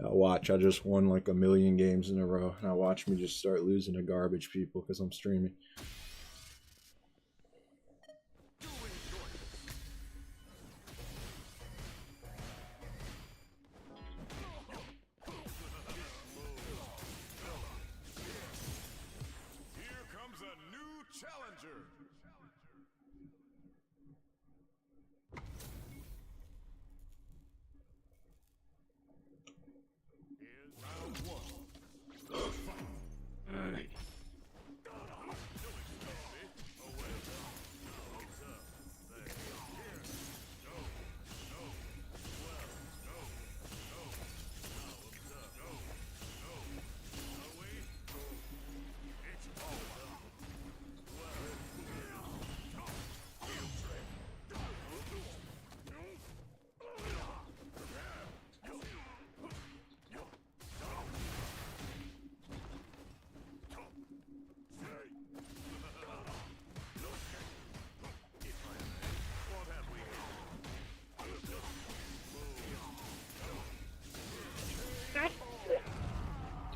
Watch, I just won like a million games in a row. Now watch me just start losing to garbage people because I'm streaming.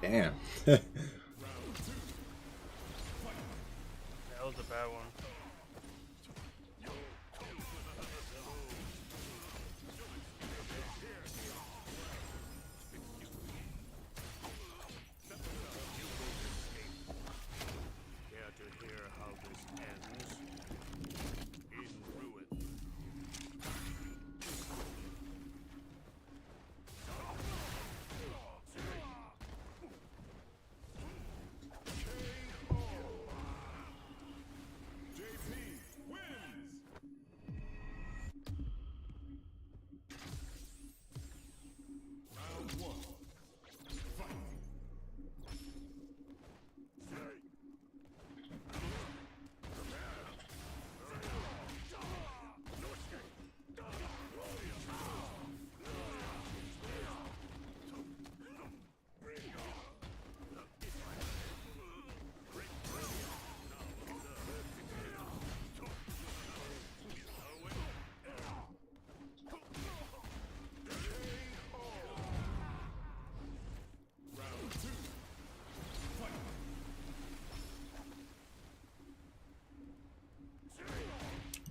Damn. That was a bad one.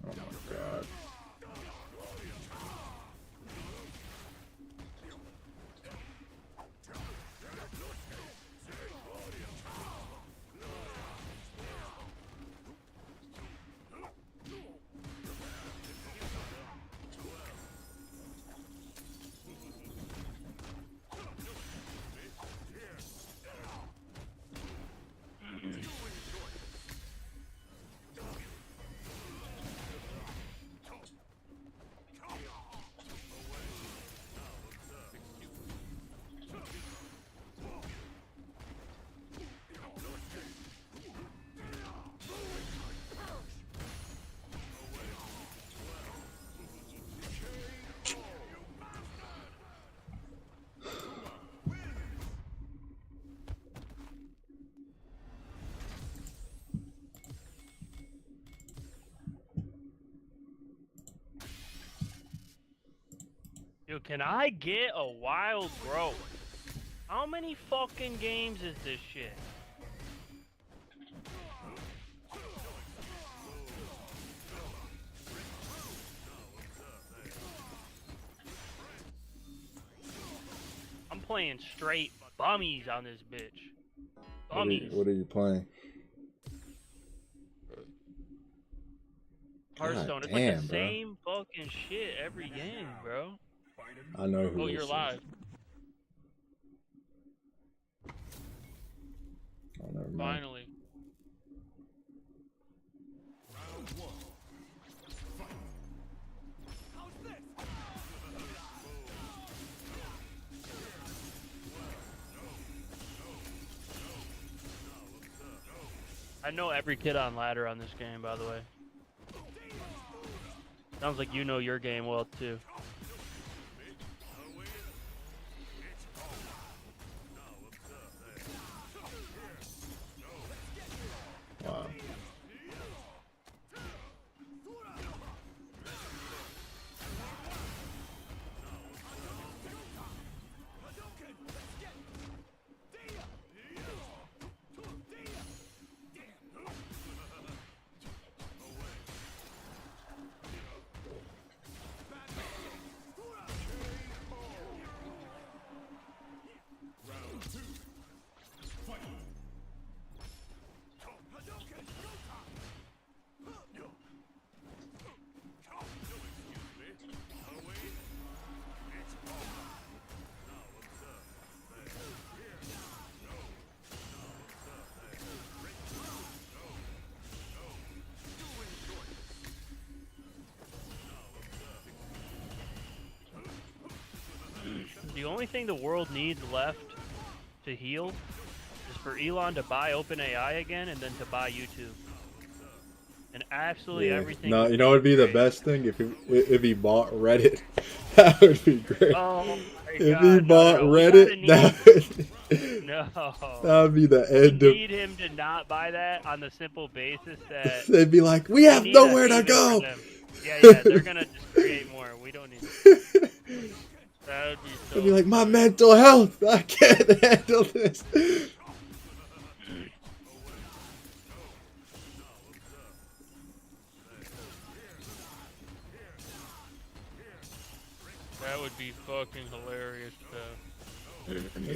Oh my god. Dude, can I get a wild growth? How many fucking games is this shit? I'm playing straight bummies on this bitch. Bummies. What are you playing? Hearthstone. It's like the same fucking shit every game, bro. I know who Oh, this you're is. live. Oh, never mind. Finally. I know every kid on ladder on this game, by the way. Sounds like you know your game well, too. Wow. The only thing the world needs left to heal is for Elon to buy OpenAI again and then to buy YouTube. And absolutely everything. No, would you know what would be the great. best thing if he bought Reddit. That would be great. Oh my If god! he bought Reddit, that would be the end We of. need him to not buy that on the simple basis that They'd be like, we have need a nowhere to haven go. for them. Yeah, they're gonna just create more. We don't need. That would be so. They'd be like, my mental health. I can't handle this. That would be fucking hilarious, though.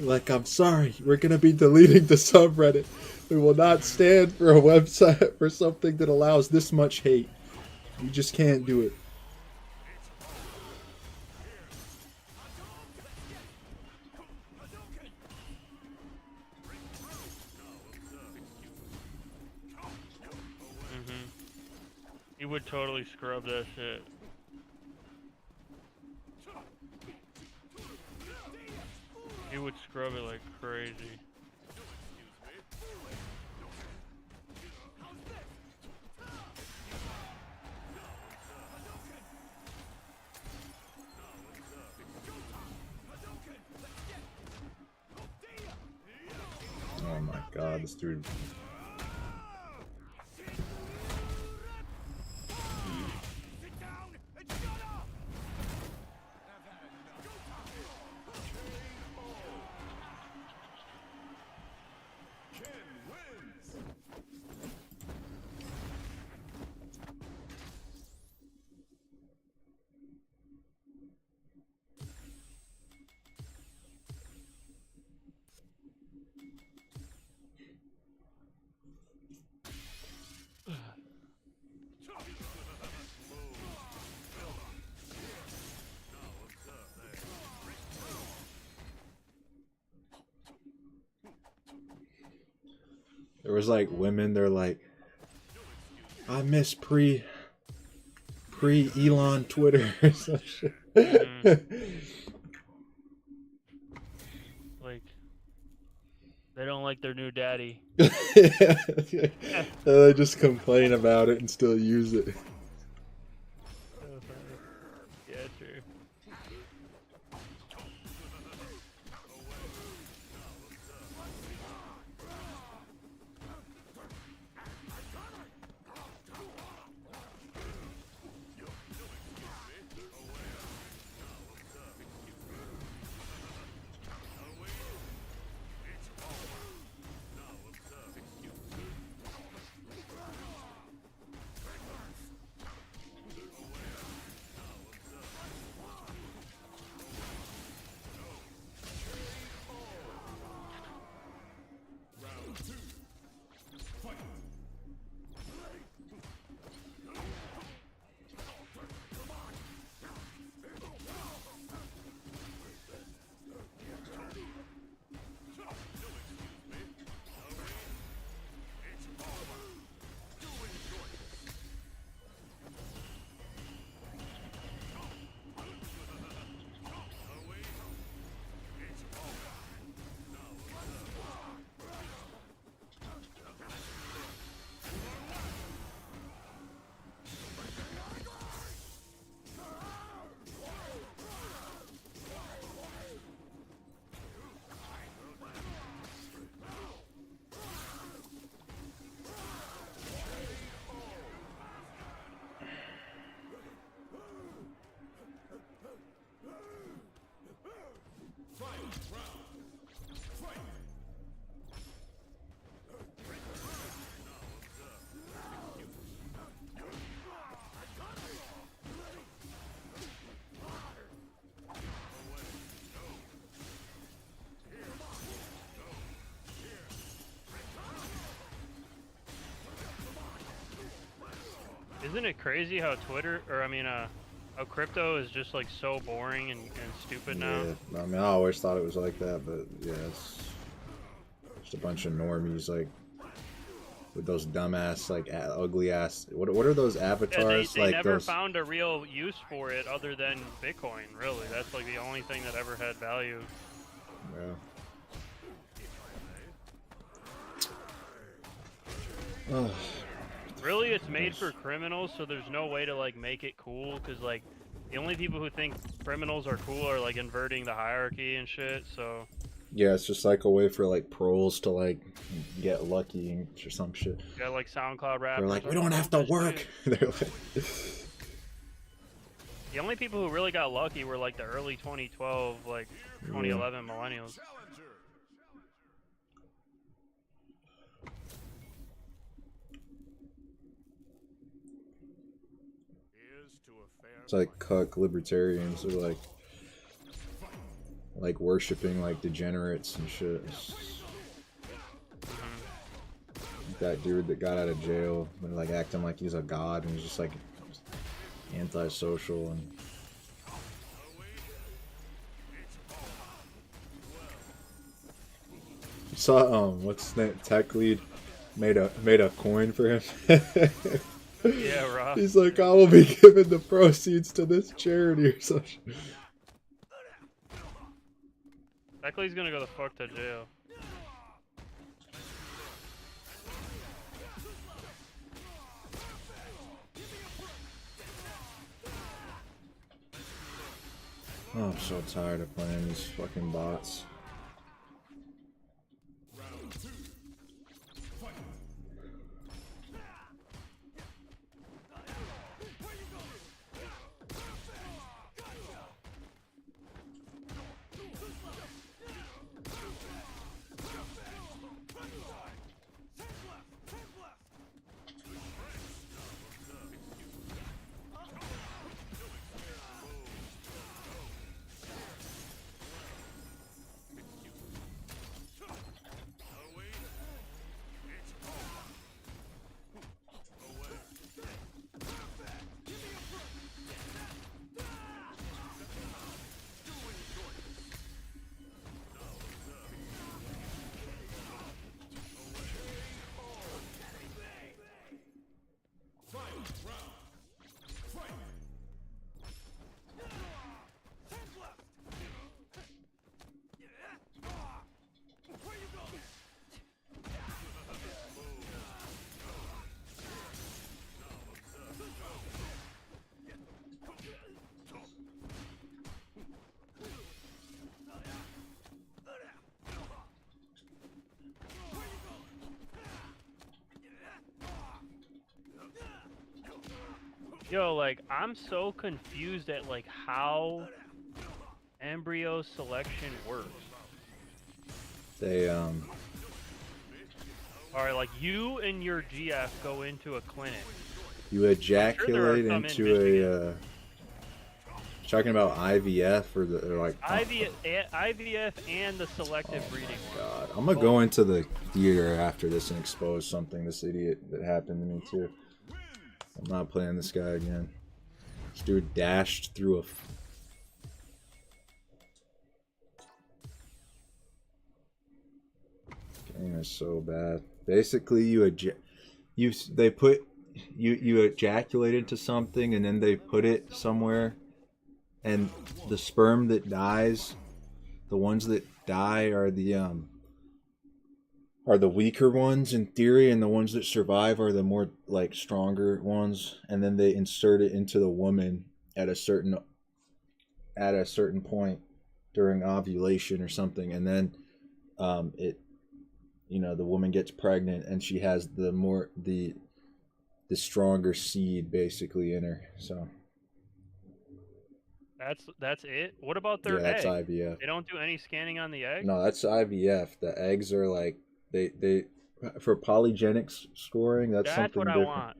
Like, I'm sorry, we're gonna be deleting the subreddit. We will not stand for a website for something that allows this much hate. You just can't do it. He would totally scrub that shit. He would scrub it like crazy. Oh my god, this dude. There was like women, they're like, I miss pre Elon Twitter or some shit. Like, they don't like their new daddy. Yeah. They just complain about it and still use it. Yeah, true. Isn't it crazy how Twitter, or I mean, how crypto is just like so boring and stupid now? Yeah, I mean, I always thought it was like that, but yeah, it's just a bunch of normies like with those dumbass like ugly ass. What are those Yeah, avatars? they Like never those. found a real use for it other than Bitcoin, really. That's like the only thing that ever had value. Yeah. Oh, Really, it's made for criminals, so there's no way to like make it cool, because like the only people who think criminals are cool are like inverting the hierarchy and shit. So yeah, it's just like a way for like pros to like get lucky or some shit. yeah, like SoundCloud They're rappers like, we are don't like, have oh, to just work. They're like, the only people who really got lucky were like the early 2012, like 2011 millennials. it's like cuck libertarians. They're like worshiping like degenerates and shit. That dude that got out of jail and like acting like he's a god and he's just like antisocial and you saw what's his name, tech lead made a coin for him. Yeah, Rob. He's like, I will be giving the proceeds to this charity or something. Beckley's gonna go the fuck to jail. Oh, I'm so tired of playing these fucking bots. Yo, like, I'm so confused at, like, how embryo selection works. They Alright, like, you and your GF go into a clinic. you ejaculate some in into Michigan. talking about IVF or the or like IVF and the selective breeding. God, I'm gonna go into the theater after this and expose something this idiot that happened to me too. I'm not playing this guy again. This dude dashed through a. Game is so bad. Basically, you ejaculate into something and then they put it somewhere, and the sperm that dies, the ones that die are the weaker ones in theory, and the ones that survive are the more like stronger ones, and then they insert it into the woman at a certain point during ovulation or something, and then it the woman gets pregnant and she has the stronger seed basically in her. So That's it? What about their yeah, that's egg? IVF. They don't do any scanning on the egg? No, that's IVF. The eggs are like they for polygenic scoring. That's something what I different. want.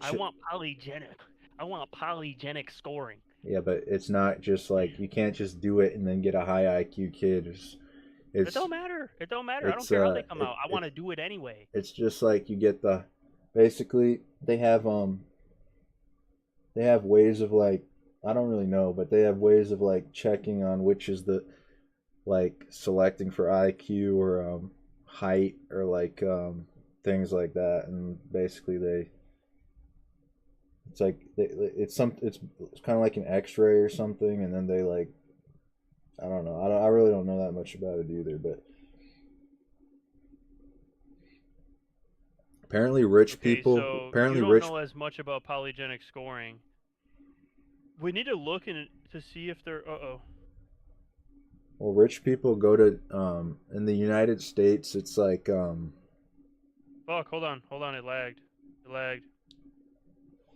I want polygenic. I want polygenic scoring. Yeah, but it's not just like you can't just do it and then get a high IQ kid. It don't matter. It don't matter. I don't care how they come out. I want to do it anyway. It's just like you get basically they have ways of like, I don't really know, but they have ways of like checking on which is the like selecting for IQ or height or like things like that, and basically it's like it's kind of like an X-ray or something, and then they like I don't know. I really don't know that much about it either, but apparently rich Okay, people so you apparently don't rich know as much about polygenic scoring. We need to look in to see if they're. well rich people go to in the United States it's like Fuck! Hold on. It lagged. It lagged.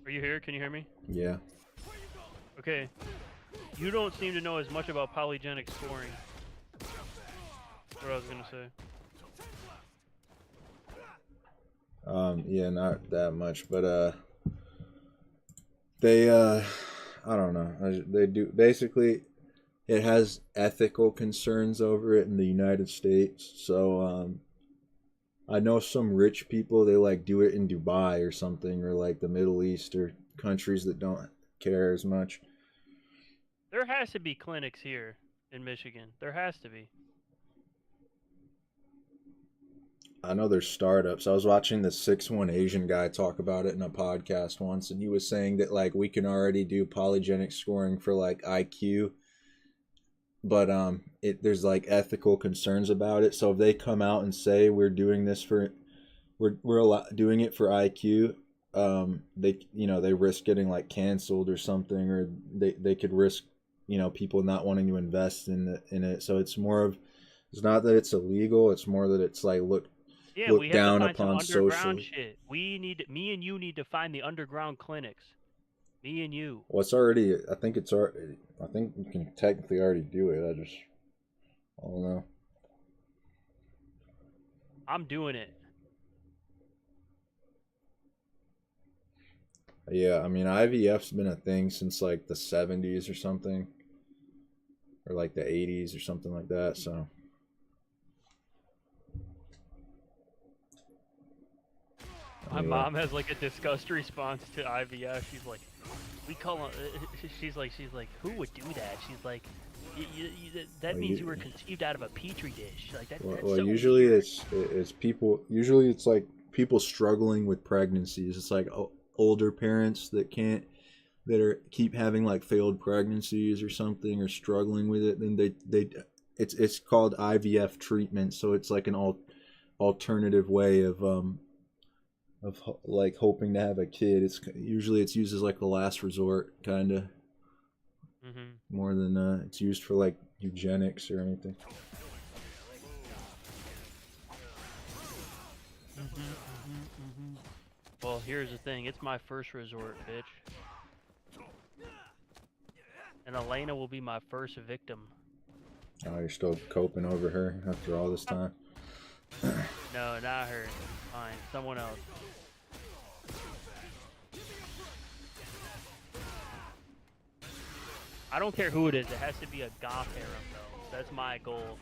Are you here? Can you hear me? yeah. Okay. You don't seem to know as much about polygenic scoring. That's what I was gonna say. Yeah, not that much, but they I don't know. They do basically it has ethical concerns over it in the United States. So I know some rich people they like do it in Dubai or something or like the Middle East or countries that don't care as much. There has to be clinics here in Michigan. There has to be. I know there's startups. I was watching the 6'1" Asian guy talk about it in a podcast once, and he was saying that like we can already do polygenic scoring for like IQ, but there's like ethical concerns about it. So if they come out and say we're doing this for doing it for IQ, they they risk getting like canceled or something, or they could risk people not wanting to invest in it. So it's more of it's not that it's illegal. It's more that it's like Yeah, we looked have to down find some upon underground socially. shit. Me and you need to find the underground clinics. Me and you. Well, it's already. I think it's already. I think you can technically already do it. I don't know. I'm doing it. Yeah, I mean IVF's been a thing since like the 70s or something, or like the 80s or something like that. So My yeah. mom has like a disgust response to IVF. She's like, we call them. She's like, who would do that? She's like, that Well, means you were conceived out of a petri dish. Like that's well, so usually weird. it's people. Usually it's like people struggling with pregnancies. It's like older parents that can't that are keep having like failed pregnancies or something or struggling with it. Then they it's called IVF treatment. So it's like an alternative way of like hoping to have a kid. It's usually it's used as like a last resort, kind of more than it's used for like eugenics or anything. Well, here's the thing. It's my first resort, bitch. And Elena will be my first victim. Oh, you're still coping over her after all this time? No, not her. Fine, someone else. I don't care who it is. It has to be a goth harem, though. That's my goal.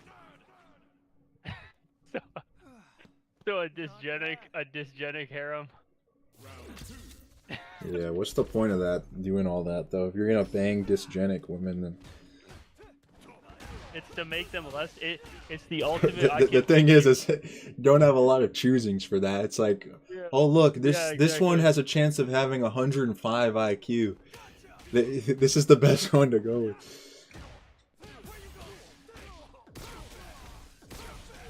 so a dysgenic harem. Yeah, what's the point of that? Doing all that though? If you're gonna bang dysgenic women, then it's to make them less. It's the ultimate. the thing is you don't have a lot of choosings for that. It's like, yeah. oh look, this Yeah, this one exactly. has a chance of having 105 IQ. This is the best one to go with.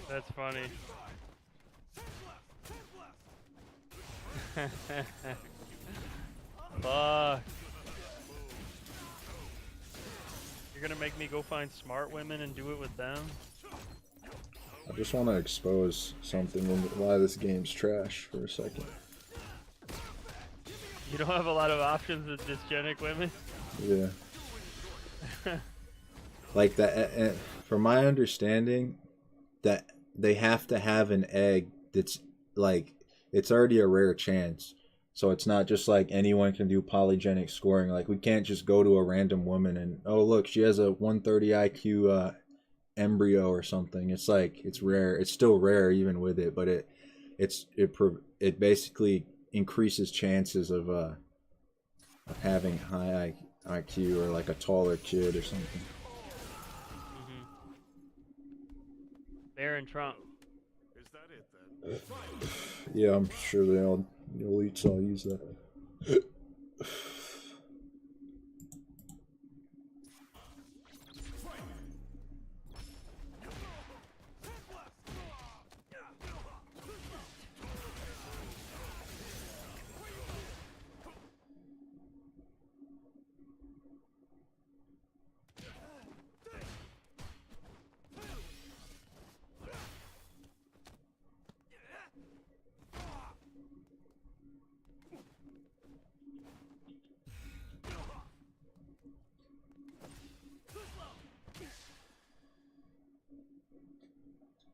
That's funny. Fuck. You're gonna make me go find smart women and do it with them? I just want to expose something and why this game's trash for a second. You don't have a lot of options with dysgenic women? Yeah. Like that, from my understanding, that they have to have an egg that's like it's already a rare chance. So it's not just like anyone can do polygenic scoring. Like we can't just go to a random woman and oh look, she has a 130 IQ embryo or something. It's like it's rare. It's still rare even with it, but it basically increases chances of having high IQ or like a taller kid or something. Barron Trump. Is that Yeah, I'm sure the elites all use that.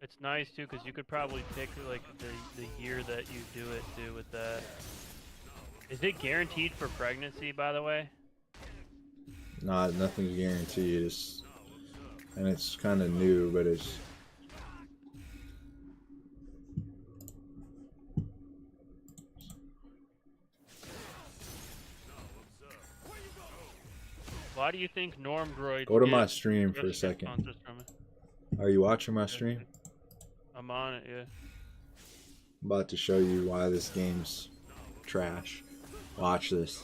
It's nice too because you could probably pick like the year that you do it too with that. Is it guaranteed for pregnancy, by the way? Nothing's guaranteed. And it's kind of new, but it's. Why do you think Norm Droids Go to get my stream for a Russian second. sponsors from it? Are you watching my stream? I'm on it, yeah. I'm about to show you why this game's trash. Watch this.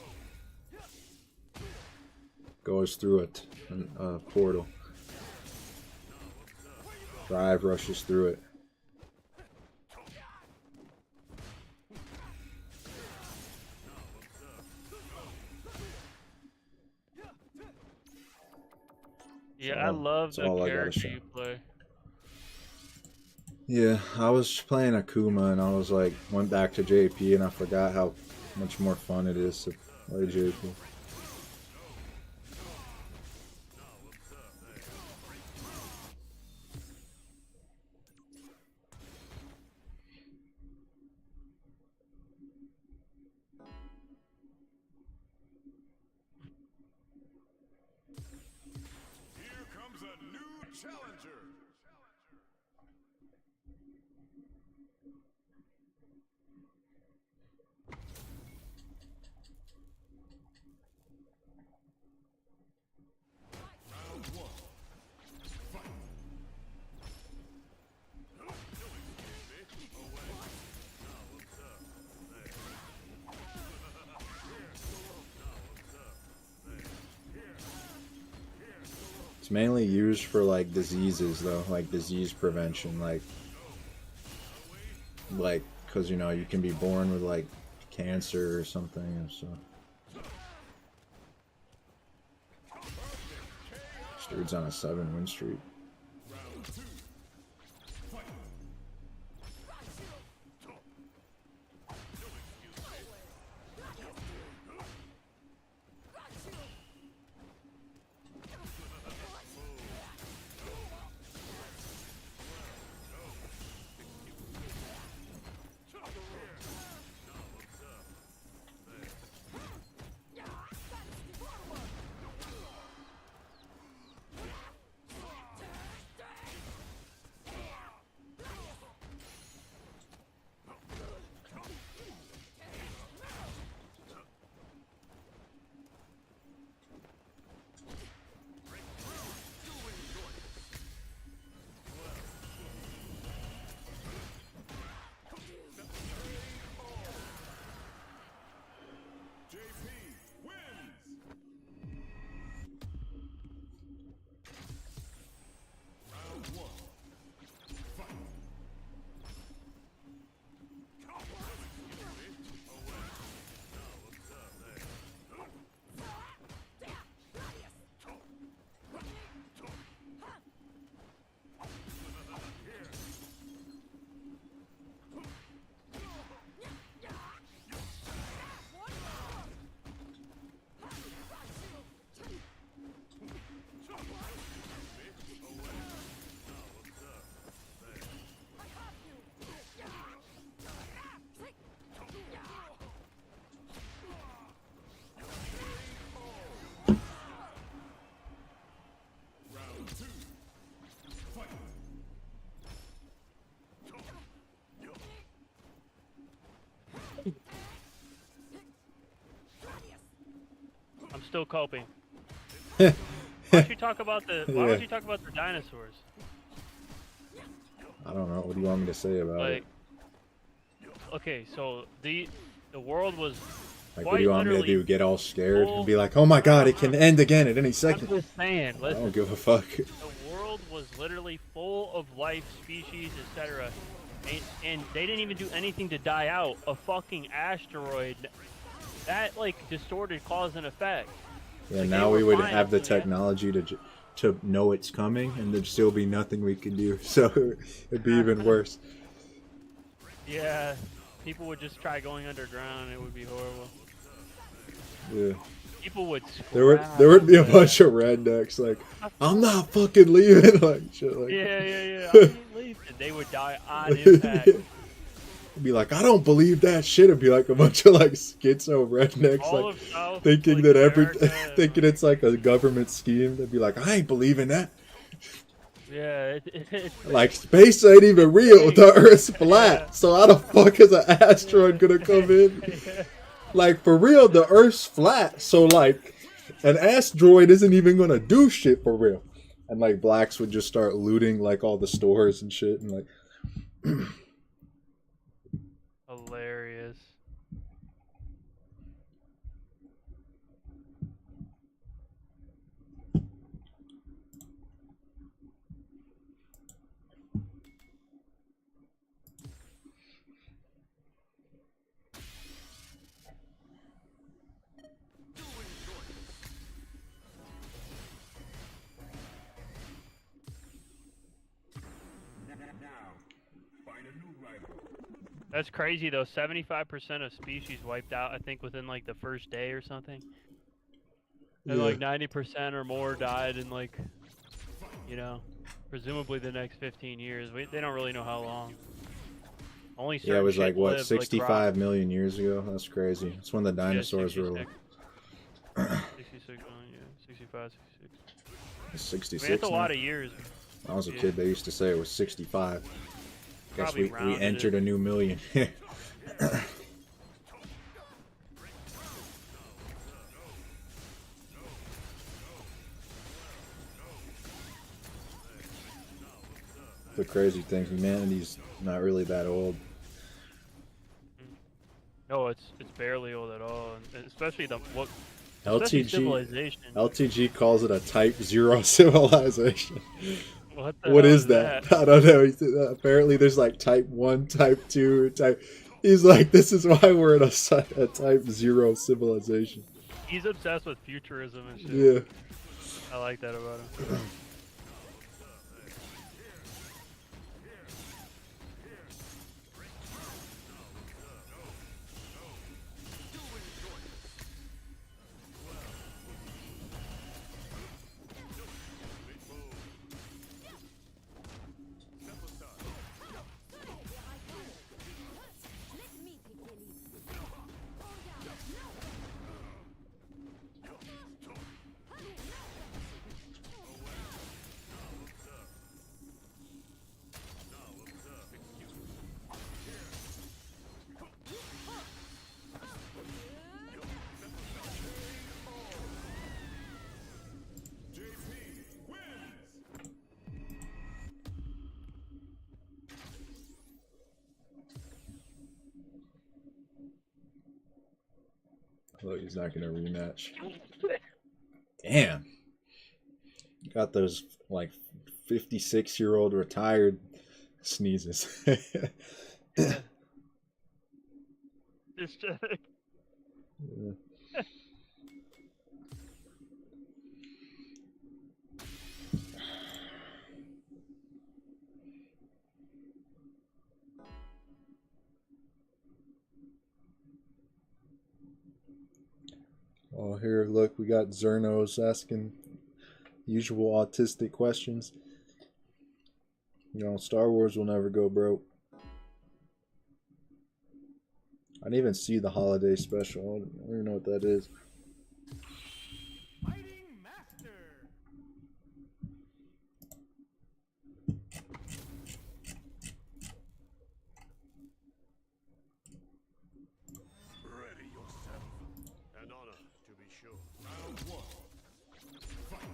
Goes through a portal. Drive rushes through it. Yeah, I love the all I gotta character show. you play. Yeah, I was playing Akuma and I was like, went back to JP and I forgot how much more fun it is to play JP. Here comes a new challenger. Round one. Fight. It's mainly used for like diseases though, like disease prevention, like because you know you can be born with like cancer or something and so. This dude's on a 7-win streak. Round two. Fight. JP wins. Round one. Fight. Round two. Fight. I'm still coping. Why don't you talk about the? Why Yeah. don't you talk about the dinosaurs? I don't know. What do you want me to say about Like, it? okay, so the world was Like, what quite do you want me to literally do? Get all scared full. and be like, oh my god, it can end again at any I'm second. just saying, I listen. don't give a fuck. The world was literally full of life, species, etc. And they didn't even do anything to die out. A fucking asteroid that like distorted cause and effect. Yeah, Like, they now were we would fine have the until technology to know it's coming, and there'd still be nothing we could do. So it'd be even worse. Yeah, people would just try going underground. It would be horrible. Yeah. People would. There would be a bunch of rednecks like, I'm not fucking leaving, like shit like Yeah. I ain't leaving. They would die on impact. It'd be like, I don't believe that shit. It'd be like a bunch of like schizo rednecks All like of South, thinking like, that America, thinking it's like a government scheme. They'd be like, I ain't believing that. Yeah, it's Like, space ain't even real. The Earth's flat. Yeah. So how the fuck is an asteroid gonna come in? Like, for real, the Earth's flat. So, like, an asteroid isn't even gonna do shit for real. And, like, blacks would just start looting, like, all the stores and shit. And, like, hilarious. That's crazy though. 75% of species wiped out, I think, within like the first day or something. And yeah. like 90% or more died in like, presumably the next 15 years. They don't really know how long. Only certain Yeah, it was like, shit what, lived, 65 million years ago? That's crazy. It's when the dinosaurs were like 66 million, yeah. 65, 66. 66. I mean, that's a now. lot of years. When I was a Yeah. kid, they used to say it was 65. Guess Probably we rounded entered it. a new million. The crazy thing, humanity's not really that old. No, it's barely old at all, and especially especially LTG civilization. LTG calls it a Type 0 civilization. What the What hell is that? I don't know. Apparently there's like Type 1, Type 2, Type... He's like, this is why we're in a Type 0 civilization. He's obsessed with futurism and shit. Yeah. I like that about him. Look, he's not gonna rematch. Damn. Got those like 56-year-old retired sneezes. Just Yeah. Oh, here, look, we got Zernos asking usual autistic questions. You know, Star Wars will never go broke. I didn't even see the holiday special. I don't even know what that is. Fighting Master. Ready yourself. An honor, to be sure. Round one. Fight.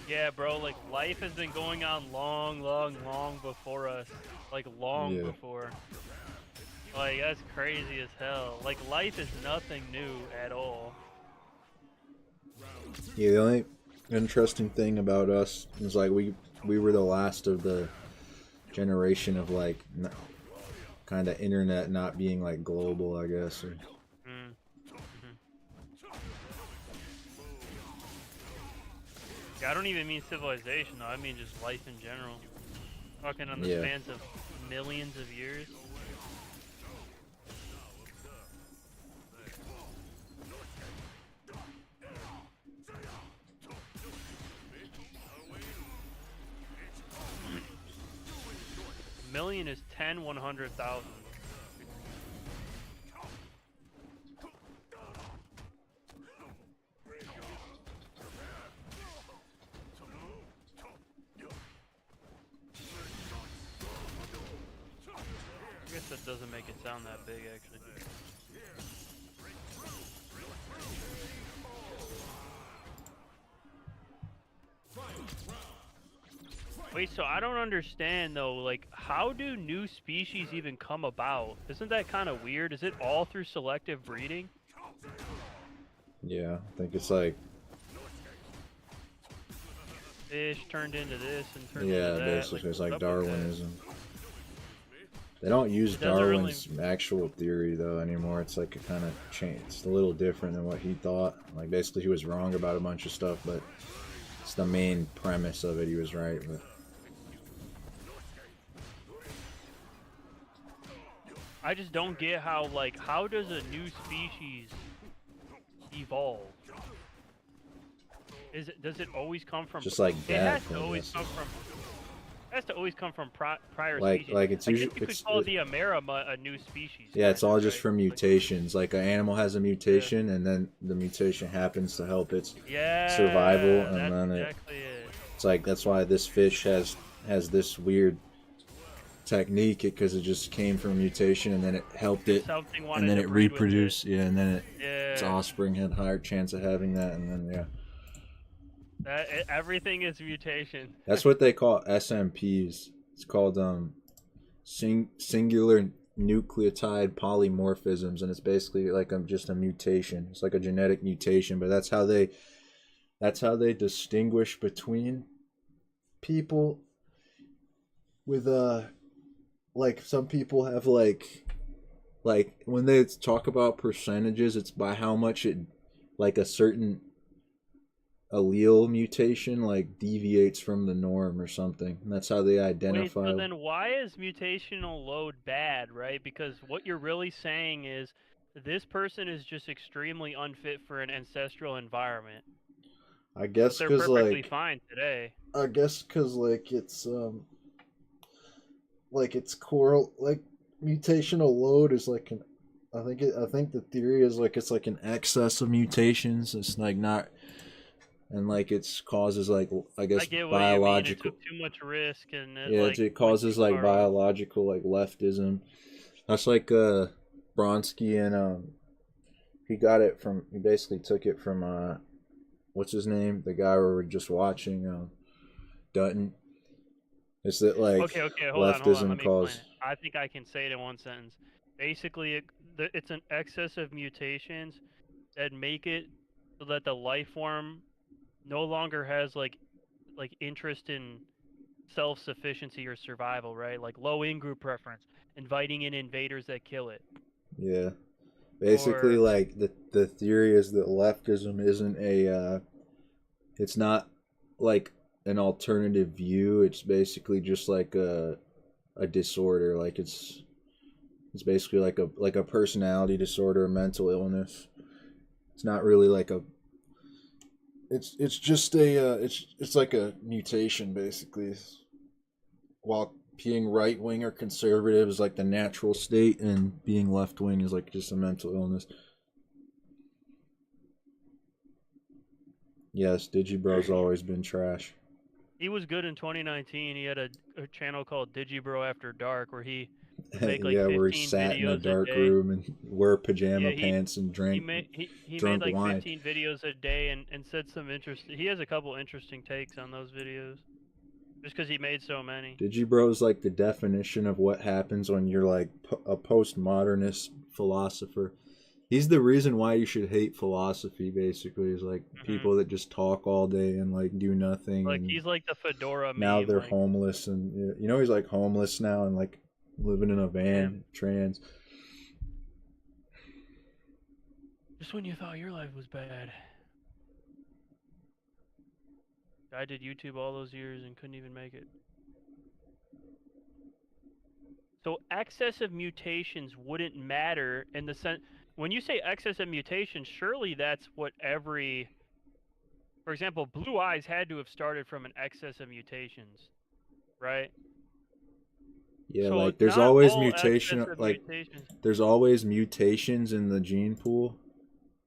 Yeah, bro, like life has been going on long, long, long before us. Like long Yeah. before. Like that's crazy as hell. Like life is nothing new at all. Yeah, the only interesting thing about us is like we were the last of the generation of like kind of internet not being like global, I guess. Or, Mm. hmm Yeah, I don't even mean civilization though. I mean just life in general. Talking on the yeah. spans of millions of years. A million is 10/100,000. I guess that doesn't make it sound that big, actually. Wait, so I don't understand though, like, how do new species even come about? Isn't that kind of weird? Is it all through selective breeding? Yeah, I think it's like Fish turned into this and turned into yeah, that. Like, basically it's what's like up with that? Darwinism. They don't use It doesn't really. Darwin's actual theory though anymore. It's like a kind of change. It's a little different than what he thought. Like basically he was wrong about a bunch of stuff, but it's the main premise of it. He was right. But I just don't get how, like, how does a new species evolve? Does it always come from? just like It has death, to I always guess. come from. It has to always come from prior Like species. like it's I guess usually you could call the Amerima a new species. yeah, it's kind all of, just right? from Like, mutations. Like an animal has a mutation, and then the mutation happens to help its yeah, survival, and that's then exactly it. it's like that's why this fish has this weird technique because it just came from a mutation, and then it helped it, Something and wanted then to it breed with it. reproduced. Yeah, and then its Yeah, offspring had higher chance of having that, and then yeah, everything is mutation. that's what they call SMPs. It's called singular nucleotide polymorphisms, and it's basically like just a mutation. It's like a genetic mutation, but that's how they distinguish between people with like some people have like when they talk about percentages, it's by how much it like a certain allele mutation like deviates from the norm or something. And that's how they Wait, identify. so then why is mutational load bad, right? Because what you're really saying is this person is just extremely unfit for an ancestral environment, I but guess they're cuz perfectly like fine today. I guess cuz like it's core like mutational load is like an I think the theory is like it's like an excess of mutations. It's like not and like it's causes like I I guess get what you mean. It biological took too much risk and it yeah like it went too causes like far off. biological like leftism. That's like Bronsky and he basically took it from what's his name, the guy we were just watching Dutton. It's that like Okay, hold on. Let leftism me explain cause it. I think I can say it in one sentence. Basically, it's an excess of mutations that make it so that the life form no longer has like interest in self-sufficiency or survival, right? Like low in-group preference, inviting in invaders that kill it, yeah. Basically, or like the theory is that leftism isn't it's not like an alternative view. It's basically just like a disorder. Like it's basically like a personality disorder, a mental illness. It's not really like a. It's just a it's like a mutation basically. While being right wing or conservative is like the natural state, and being left wing is like just a mental illness. Yes, Digibro's always been trash. he was good in 2019. He had a channel called Digibro After Dark where he would make like Yeah, where he 15 sat in a videos a dark day. room and wore pajama Yeah, pants and drank he made drunk like wine. 15 videos a day and said some interesting. He has a couple interesting takes on those videos, just because he made so many. Digibro's like the definition of what happens when you're like a postmodernist philosopher. He's the reason why you should hate philosophy. Basically, is like Hmm. people that just talk all day and like do nothing. Like And he's like the fedora now meme. they're Like, homeless, and you know he's like homeless now and like living in a yeah, van, trans. just when you thought your life was bad. I did YouTube all those years and couldn't even make it. So excessive mutations wouldn't matter in the sense when you say excessive mutations, surely that's what every for example, Blue Eyes had to have started from an excess of mutations, right? Yeah, So like there's not always all mutation. excessive Like mutations. there's always mutations in the gene pool.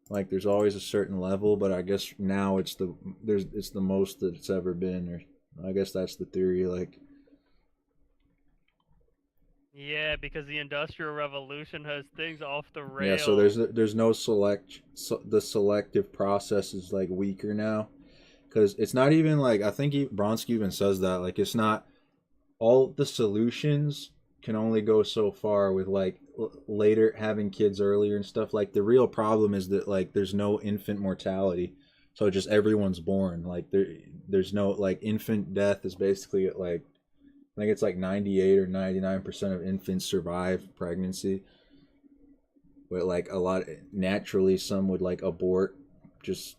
Like there's always a certain level, but I guess now it's the most that it's ever been, or I guess that's the theory. Like Yeah, because the Industrial Revolution has things off the yeah, so rails. there's no the selective process is like weaker now because it's not even like I think Bronsky even says that like it's not all the solutions can only go so far with like later having kids earlier and stuff. Like the real problem is that like there's no infant mortality, so just everyone's born. Like there's no like infant death is basically at like I think it's like 98 or 99% of infants survive pregnancy. But like a lot naturally some would like abort just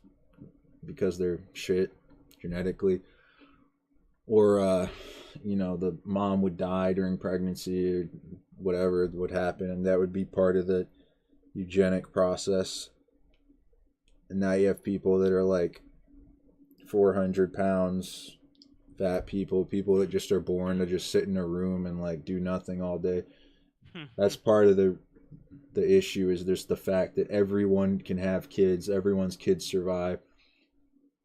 because they're shit genetically, or you know the mom would die during pregnancy or whatever would happen, and that would be part of the eugenic process. And now you have people that are like 400 pounds fat people that just are born to just sit in a room and like do nothing all day. That's part of the issue is there's the fact that everyone can have kids, everyone's kids survive,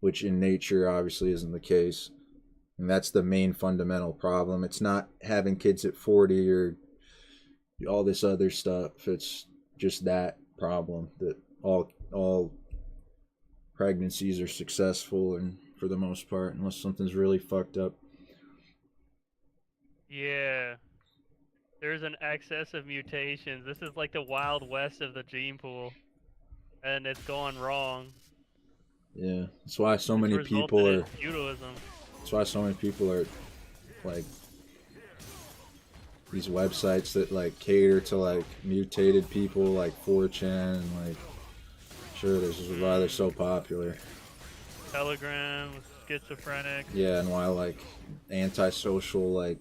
which in nature obviously isn't the case. And that's the main fundamental problem. It's not having kids at 40 or all this other stuff. It's just that problem that all pregnancies are successful and for the most part, unless something's really fucked up. Yeah. There's an excess of mutations. This is like the Wild West of the gene pool. And it's going wrong. Yeah, that's why so It's many people resulted in are. feudalism. That's why so many people are like these websites that like cater to like mutated people, like 4chan, and like sure, this is why they're so popular. Telegram, schizophrenic. Yeah, and why like antisocial like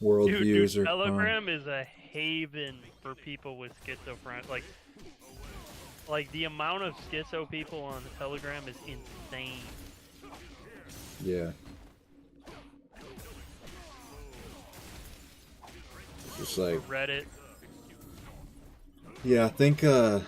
Dude, worldviews are. Telegram is a haven for people with schizophrenia. Like the amount of schizo people on Telegram is insane. Yeah. Just like Reddit. yeah, I think I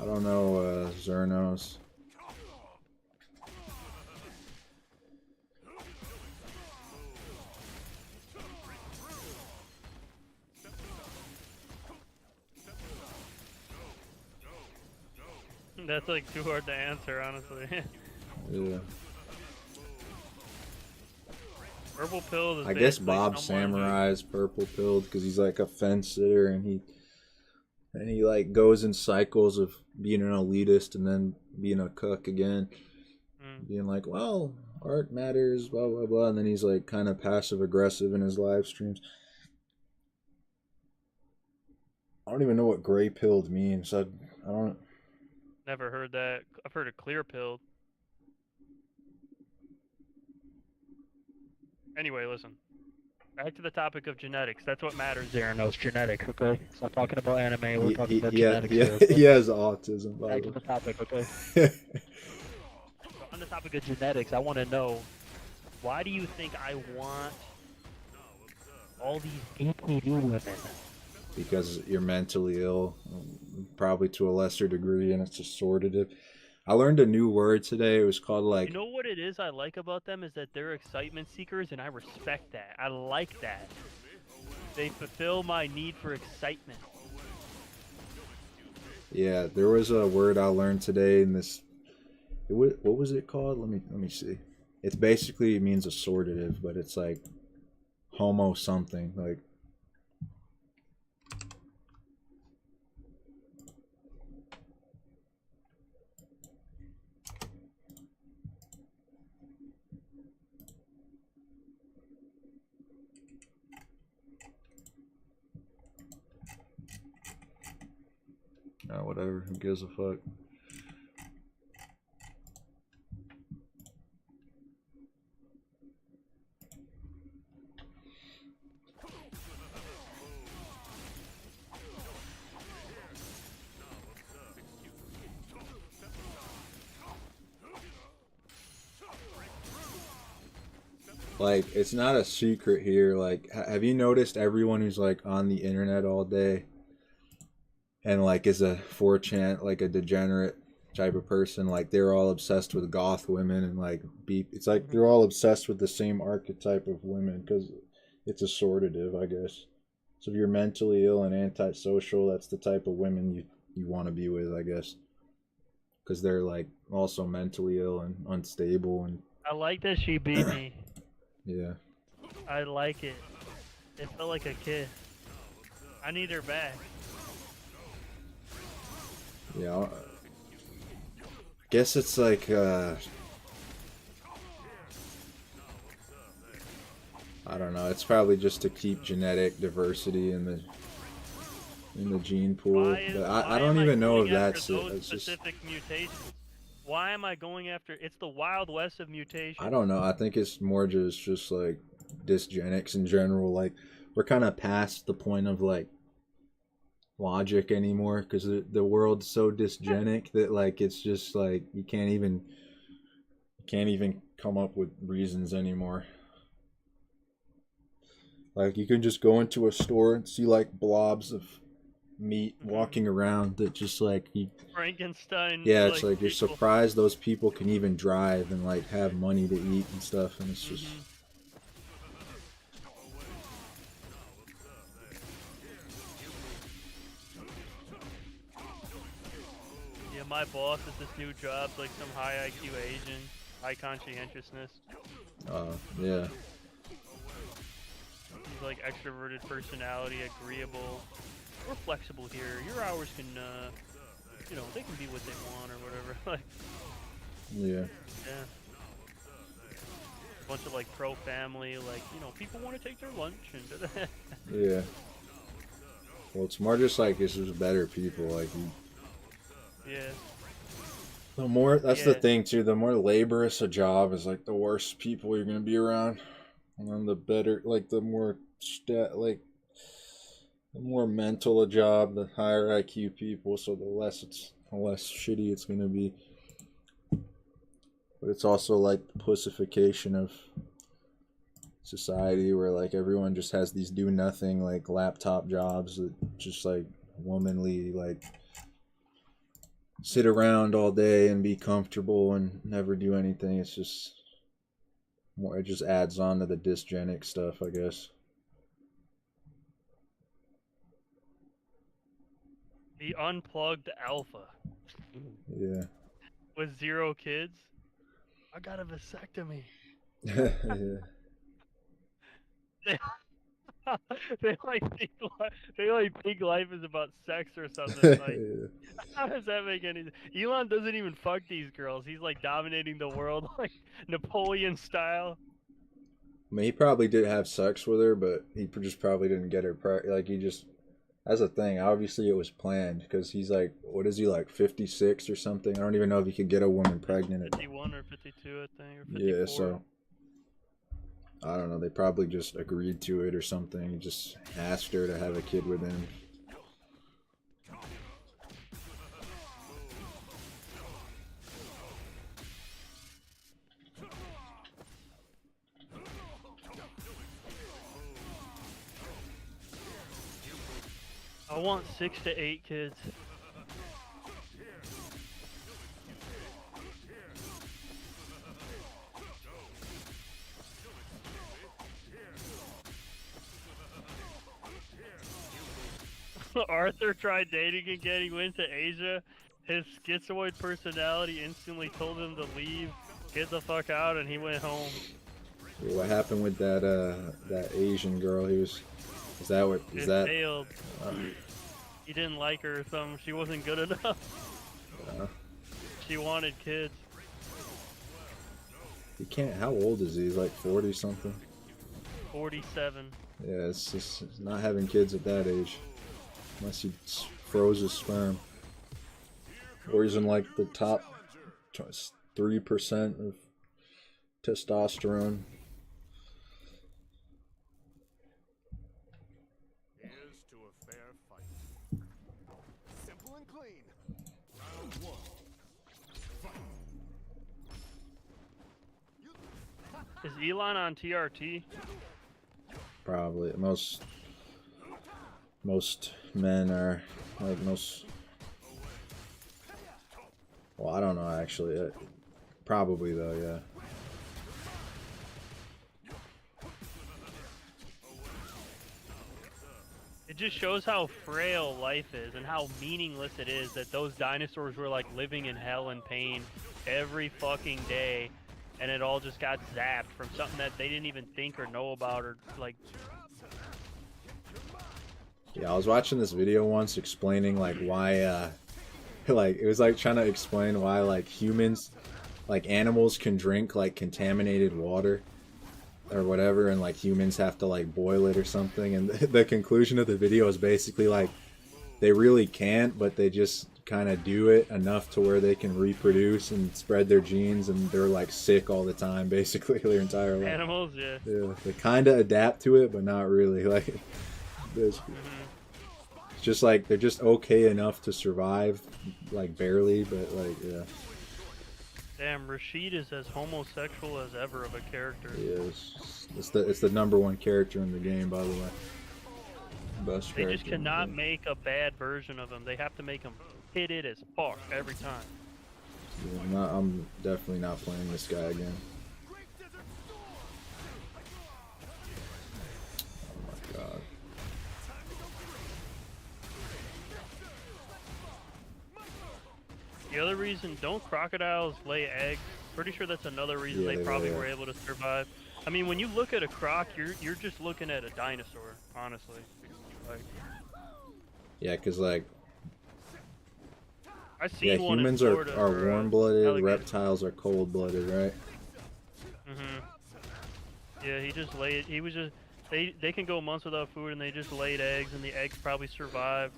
don't know Zernos. That's like too hard to answer, honestly. Yeah. Purple pill is I guess basically Bob someone who- Samurai's purple pilled because he's like a fence sitter and he like goes in cycles of being an elitist and then being a cuck again, being like, well, art matters, blah blah blah, and then he's like kind of passive aggressive in his live streams. I don't even know what gray pilled means. I don't. Never heard that. I've heard of clear pilled. Anyway, listen. Back to the topic of genetics. That's what matters there. No, it's genetics, okay? Stop talking about anime. We're talking about genetics here, okay? He has autism. By Back the to the way. topic, okay? So on the topic of genetics, I want to know, why do you think I want all these APD women? Because you're mentally ill. probably to a lesser degree, and it's assortative. I learned a new word today. It was called You like, know what it is I like about them is that they're excitement seekers, and I respect that. I like that. They fulfill my need for excitement. yeah, there was a word I learned today in this. What was it called? Let me see. It's basically it means assortative, but it's like homo something like. Oh, whatever. Who gives a fuck? Like, it's not a secret here. Like, have you noticed everyone who's like on the internet all day and like is a 4chan, like a degenerate type of person? Like, they're all obsessed with goth women and like beep. It's like they're all obsessed with the same archetype of women because it's assortative, I guess. So if you're mentally ill and antisocial, that's the type of women you want to be with, I guess, because they're like also mentally ill and unstable and I like that she beat me. yeah. I like it. It felt like a kiss. I need her back. Yeah, I guess it's like I don't know. It's probably just to keep genetic diversity in the gene pool. But I Why don't am I even know going if after that's it. those It's just specific mutations? Why am I going after? It's the Wild West of I mutations. don't know. I think it's more just like dysgenics in general. Like we're kind of past the point of like logic anymore because the world's so dysgenic that like it's just like you can't even come up with reasons anymore. Like you can just go into a store and see like blobs of meat walking around that just like you, Frankenstein, yeah, it's like like you're people. surprised those people can even drive and like have money to eat and stuff, and it's just Yeah, my boss at this new job's like some high IQ Asian, high conscientiousness. yeah, He's like extroverted personality, agreeable. We're flexible here. Your hours can, they can be what they want or whatever. Like, yeah, yeah. Bunch of like pro family, like, people want to take their lunch and. yeah. Well, it's more just like it's just better people. Like Yeah. the more that's the Yeah. thing too. The more laborious a job is, like the worse people you're gonna be around, and then the better, like the more mental a job, the higher IQ people. So the less shitty it's gonna be. But it's also like the pussification of society where like everyone just has these do nothing like laptop jobs that just like womanly like sit around all day and be comfortable and never do anything. It's just more, it just adds on to the dysgenic stuff, I guess. The unplugged alpha Yeah. with 0 kids. I got a vasectomy. Yeah. They, they like think they like think life is about sex or something. Like, Yeah. how does that make any sense? Elon doesn't even fuck these girls. He's like dominating the world like Napoleon style. I mean, he probably did have sex with her, but he just probably didn't get her. Like he just, that's a thing. Obviously, it was planned because he's like, what is he like, 56 or something? I don't even know if he could get a woman pregnant. 51 or 52, I think, or 54. Yeah, so I don't know. They probably just agreed to it or something. He just asked her to have a kid with him. I want 6 to 8 kids. Arthur tried dating again. He went to Asia. His schizoid personality instantly told him to leave, get the fuck out, and he went home. Yeah, what happened with that Asian girl? Is that what is It that? failed. He didn't like her or something. She wasn't good enough. She wanted kids. He can't. How old is he? He's like 40 something. 47. Yeah, it's just it's not having kids at that age, unless he froze his sperm, or he's in like the top 3% of testosterone. Here's to a fair fight. Simple and clean. Round one. Is Elon on TRT? Probably most men are like most. Well, I don't know actually. Probably though, yeah. It just shows how frail life is and how meaningless it is that those dinosaurs were like living in hell and pain every fucking day, and it all just got zapped from something that they didn't even think or know about or like. Yeah, I was watching this video once explaining like why like it was like trying to explain why like humans, like animals can drink like contaminated water or whatever, and like humans have to like boil it or something, and the conclusion of the video is basically like they really can't, but they just kind of do it enough to where they can reproduce and spread their genes, and they're like sick all the time basically their entire life. Animals, yeah. Yeah, they kind of adapt to it, but not really. Like it's just like they're just okay enough to survive, like barely, but like yeah. Damn, Rashid is as homosexual as ever of a character. Yeah, it's the #1 character in the game, by the way. Best They character just in the cannot game. make a bad version of him. They have to make him hit it as fuck every time. Yeah, I'm definitely not playing this guy again. Oh my god. The other reason, don't crocodiles lay eggs? Pretty sure that's another reason Yeah, they they probably lay were eggs. able to survive. I mean, when you look at a croc, you're just looking at a dinosaur, honestly. Like, Yeah, because like I've seen yeah, one in humans Florida are for, warm-blooded, alligator. reptiles are cold-blooded, right? Yeah, he just laid. He was just. They can go months without food, and they just laid eggs, and the eggs probably survived.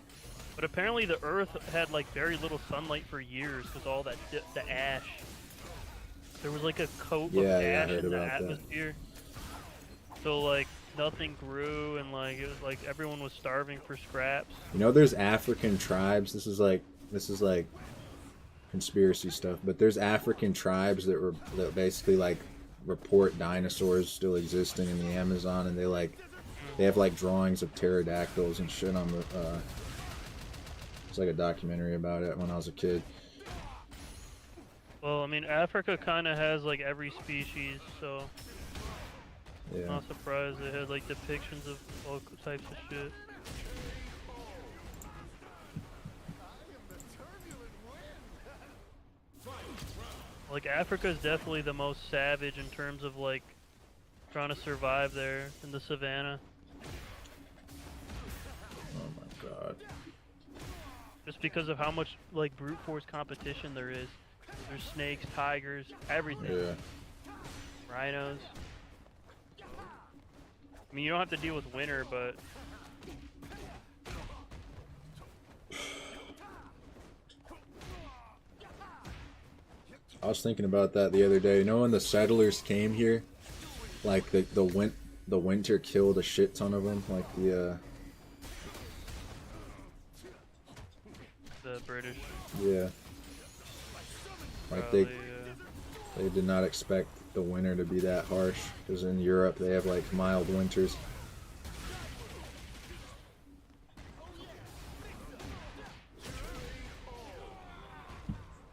But apparently, the Earth had like very little sunlight for years because all that the ash. There was like a coat of Yeah, I ash heard in the about that. atmosphere. So like nothing grew, and like it was like everyone was starving for scraps. You know, there's African tribes. This is like conspiracy stuff, but there's African tribes that basically like report dinosaurs still existing in the Amazon, and they have like drawings of pterodactyls and shit on the. It's like a documentary about it when I was a kid. Well, I mean, Africa kind of has like every species, so I'm Yeah. not surprised it had like depictions of all types of shit. Like Africa is definitely the most savage in terms of like trying to survive there in the savannah. Oh my god. Just because of how much like brute force competition there is. There's snakes, tigers, everything. Yeah. Rhinos. I mean, you don't have to deal with winter, but I was thinking about that the other day. You know when the settlers came here, like the winter killed a shit ton of them. Like the British. yeah. Like Probably, they did not expect the winter to be that harsh, because in Europe they have like mild winters.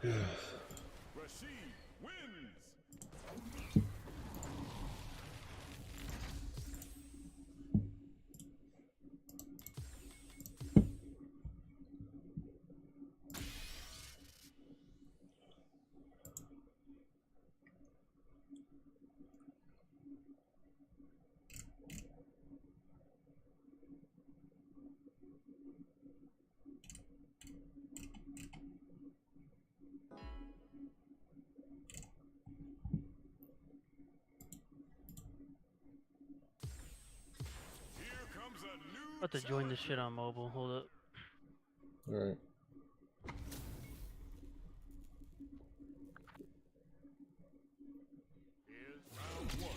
Rashid wins. About to join this shit on mobile. Hold up. All right. Here's round one.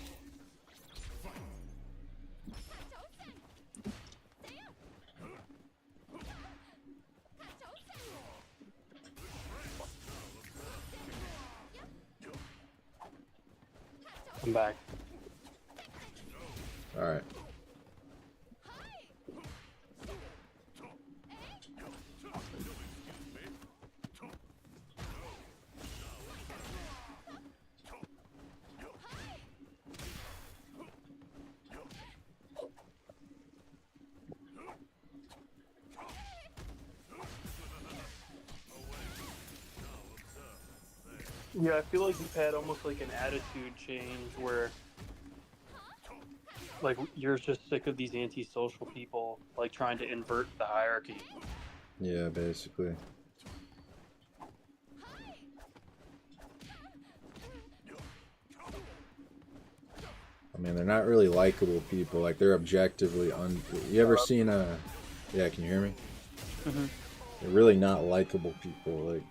I'm back. All right. Yeah, I feel like you've had almost like an attitude change where, like, you're just sick of these antisocial people, like, trying to invert the hierarchy. Yeah, basically. I mean, they're not really likable people. Like, they're objectively You ever seen a... Yeah, can you hear me? Mm-hmm. They're really not likable people. Like,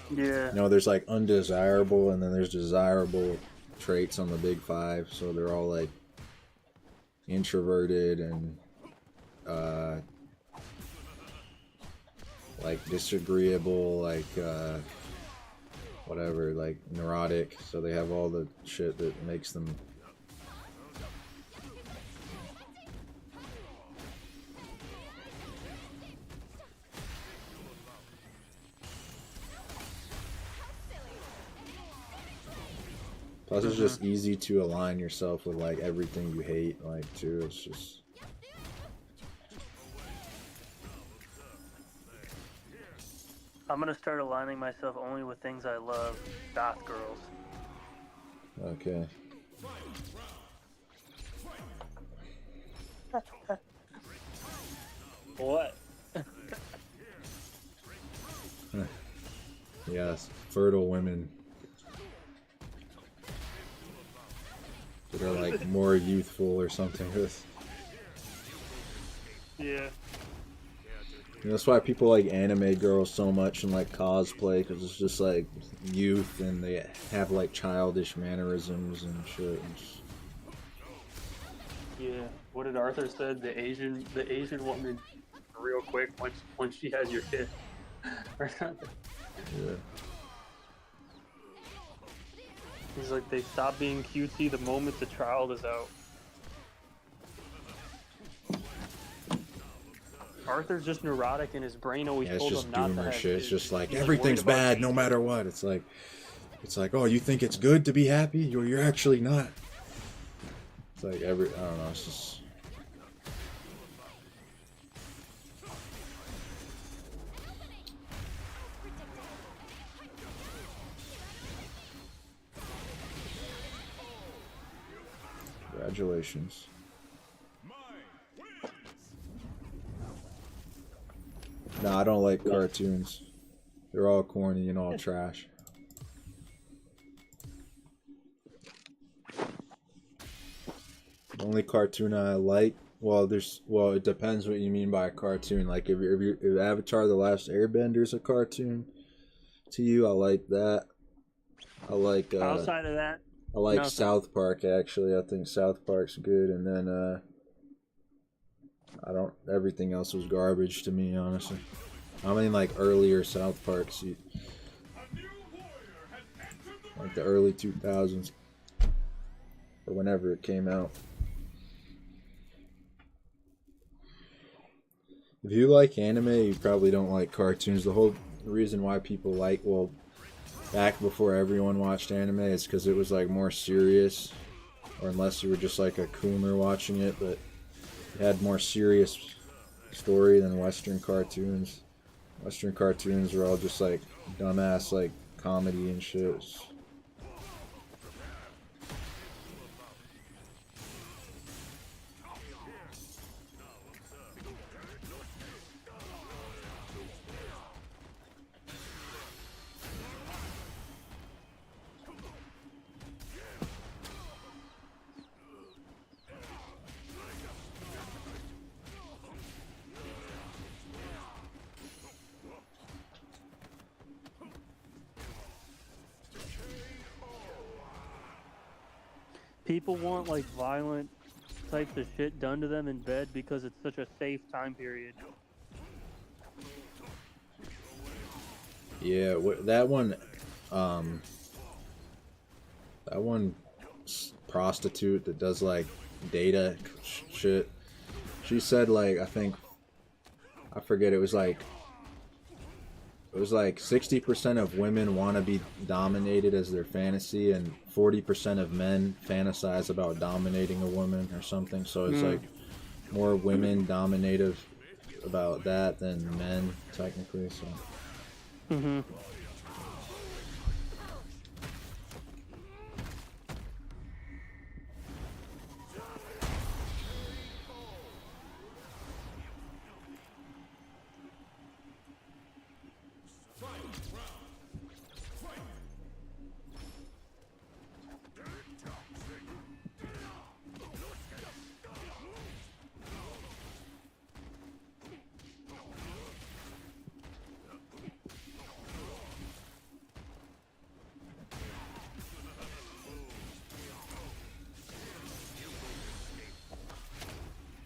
Yeah. you know, there's, like, undesirable, and then there's desirable traits on the big five. So they're all, like, introverted and, like, disagreeable, like, whatever, like, neurotic. So they have all the shit that makes them... Plus, it's just easy to align yourself with, like, everything you hate, like, too. It's just... I'm gonna start aligning myself only with things I love. Goth girls. Okay. What? Yes, fertile women. That are, like, more youthful or something. Yeah. And that's why people like anime girls so much and like cosplay, because it's just like youth and they have like childish mannerisms and shit. Yeah. What did Arthur said? The Asian woman, real quick once she has your kid. Yeah. He's like, they stop being cutesy the moment the child is out. Arthur's just neurotic and his brain always Yeah, it's told just him not to doomer have shit. It's kids. just like He's, everything's worried about bad no danger. matter what. It's like, oh, you think it's good to be happy? You're actually not. It's like I don't know. It's just. Congratulations. No, I don't like cartoons. They're all corny and all trash. The only cartoon I like, well, it depends what you mean by a cartoon. Like if Avatar: The Last Airbender is a cartoon to you, I like that. I like Outside of that, I like nothing. South Park actually. I think South Park's good, and then everything else was garbage to me, honestly. I mean, like earlier South Parks, like the early 2000s or whenever it came out. If you like anime, you probably don't like cartoons. The whole reason why people back before everyone watched anime is because it was like more serious, or unless you were just like a coomer watching it, but it had more serious story than Western cartoons. Western cartoons were all just like dumbass like comedy and shit. People want like violent types of shit done to them in bed because it's such a safe time period. Yeah, that one, that one prostitute that does like data shit. She said like I forget it was like 60% of women want to be dominated as their fantasy, and 40% of men fantasize about dominating a woman or something. So it's like more women dominative about that than men technically. So. Mm-hmm.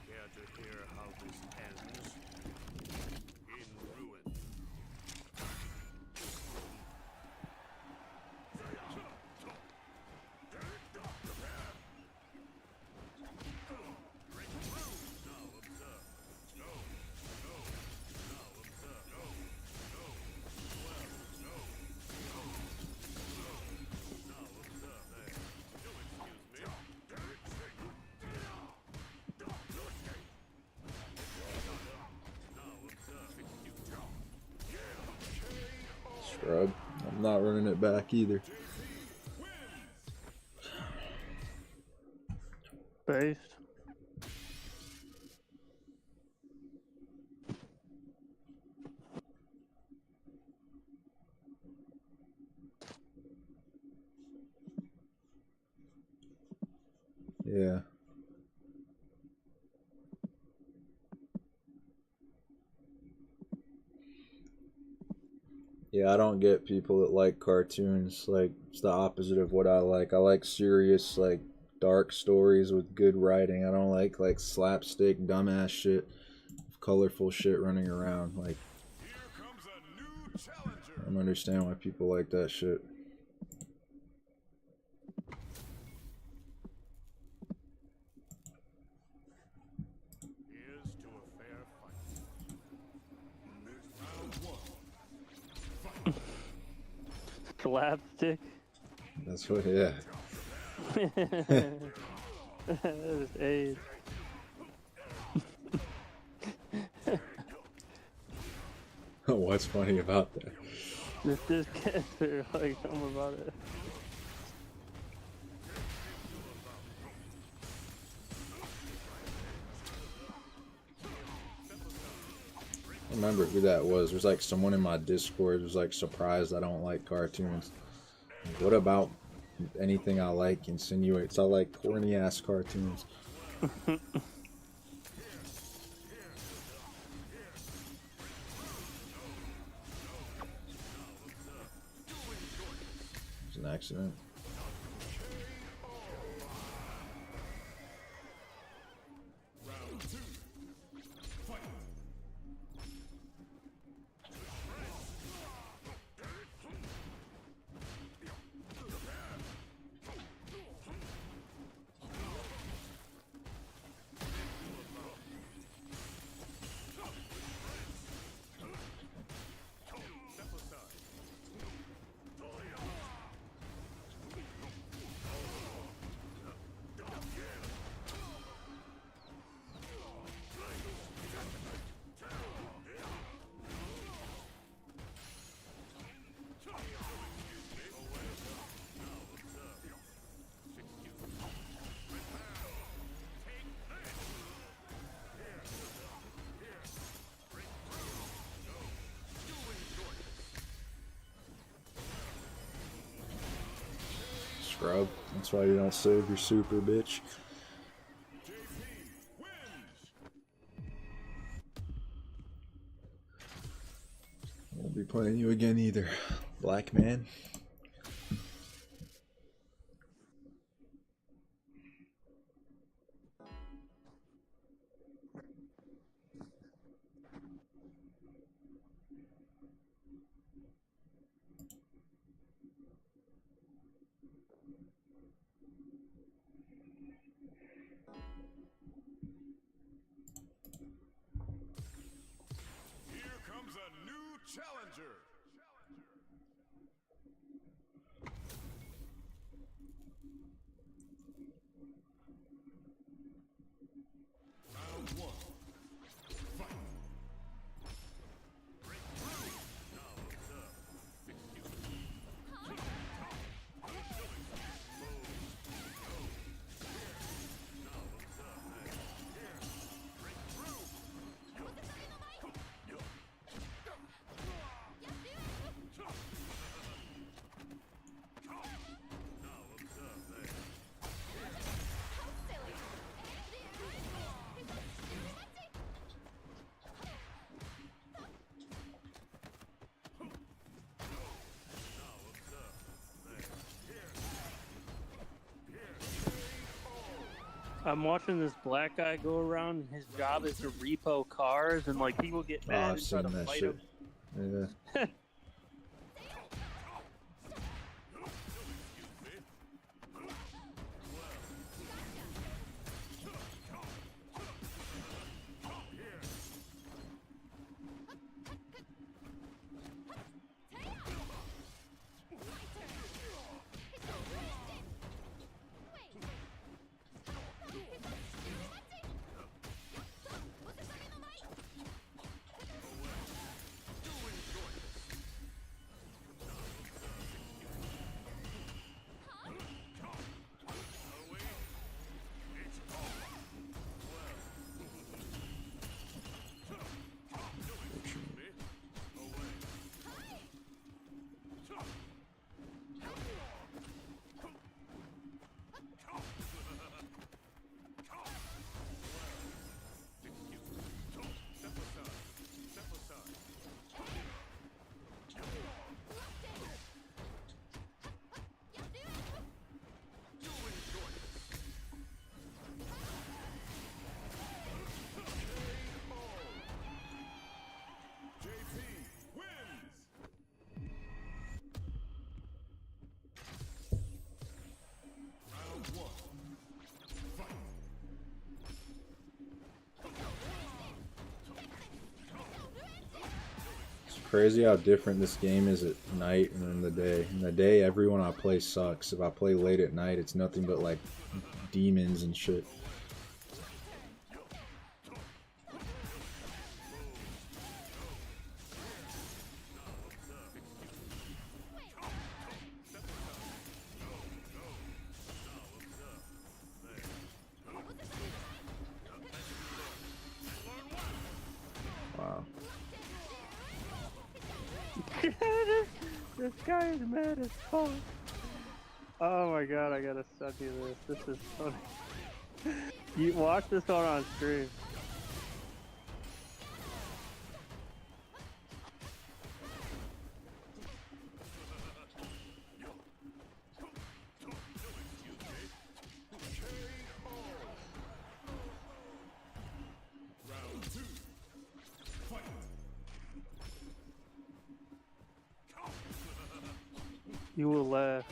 Care to hear how this ends? In ruin. Scrub. I'm not running it back either. Based. Yeah. Yeah, I don't get people that like cartoons. Like, it's the opposite of what I like. I like serious, like, dark stories with good writing. I don't like slapstick, dumbass shit, colorful shit running around. Like, Here comes a new challenger. I don't understand why people like that shit. Here's to a fair fight. Slapstick. That's what, yeah. That was AIDS. What's funny about that? This cancer, like, tell me about it. I remember who that was. There's like someone in my Discord was like surprised I don't like cartoons. Like, what about anything I like insinuates I like corny ass cartoons? It's an accident. Scrub. That's why you don't save your super, bitch. Won't be playing you again either, black man. Challenger. Round one. Fight. I'm watching this black guy go around, and his job is to repo cars, and like people get Oh, mad I've and try to seen that fight shit. him. Yeah. Crazy how different this game is at night and in the day. In the day, everyone I play sucks. If I play late at night, it's nothing but like demons and shit. Wow. This guy is mad as fuck. Oh my god, I gotta send you this. This is funny. You watch this one on stream. You will laugh.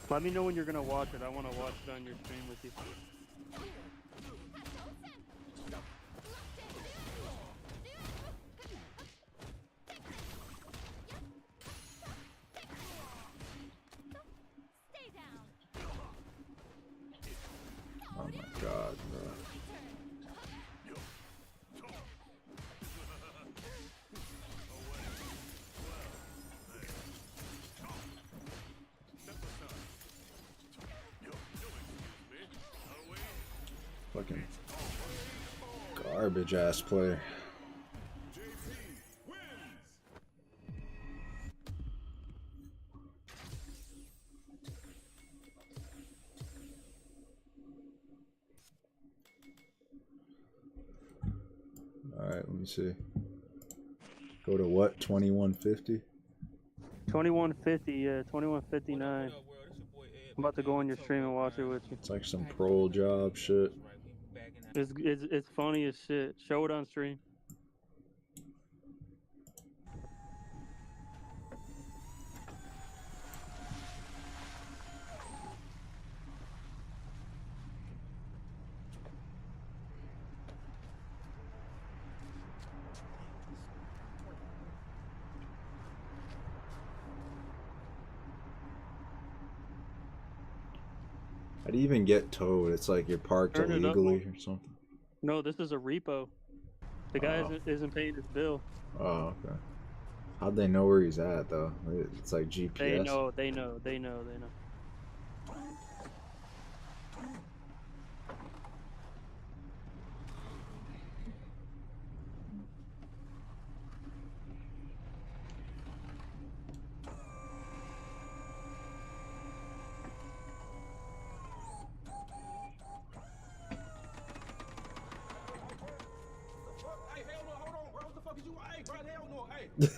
Let me know when you're gonna watch it. I want to watch it on your stream with you. Oh my god, bro. Fucking garbage ass player. Alright, let me see. Go to what? 2150? 2150, yeah, 2159. I'm about to go on your stream and watch it with you. It's like some pro job shit. It's funny as shit. Show it on stream. How do you even get towed? It's like you're parked Turn it up illegally or something. No, this is a repo. The guy isn't paying his bill. Oh, okay. How'd they know where he's at though? It's like GPS. They know. They know. Hey, hell no, hold on, bro. What the fuck is you? Hey, bro, hell no, hey. Hey,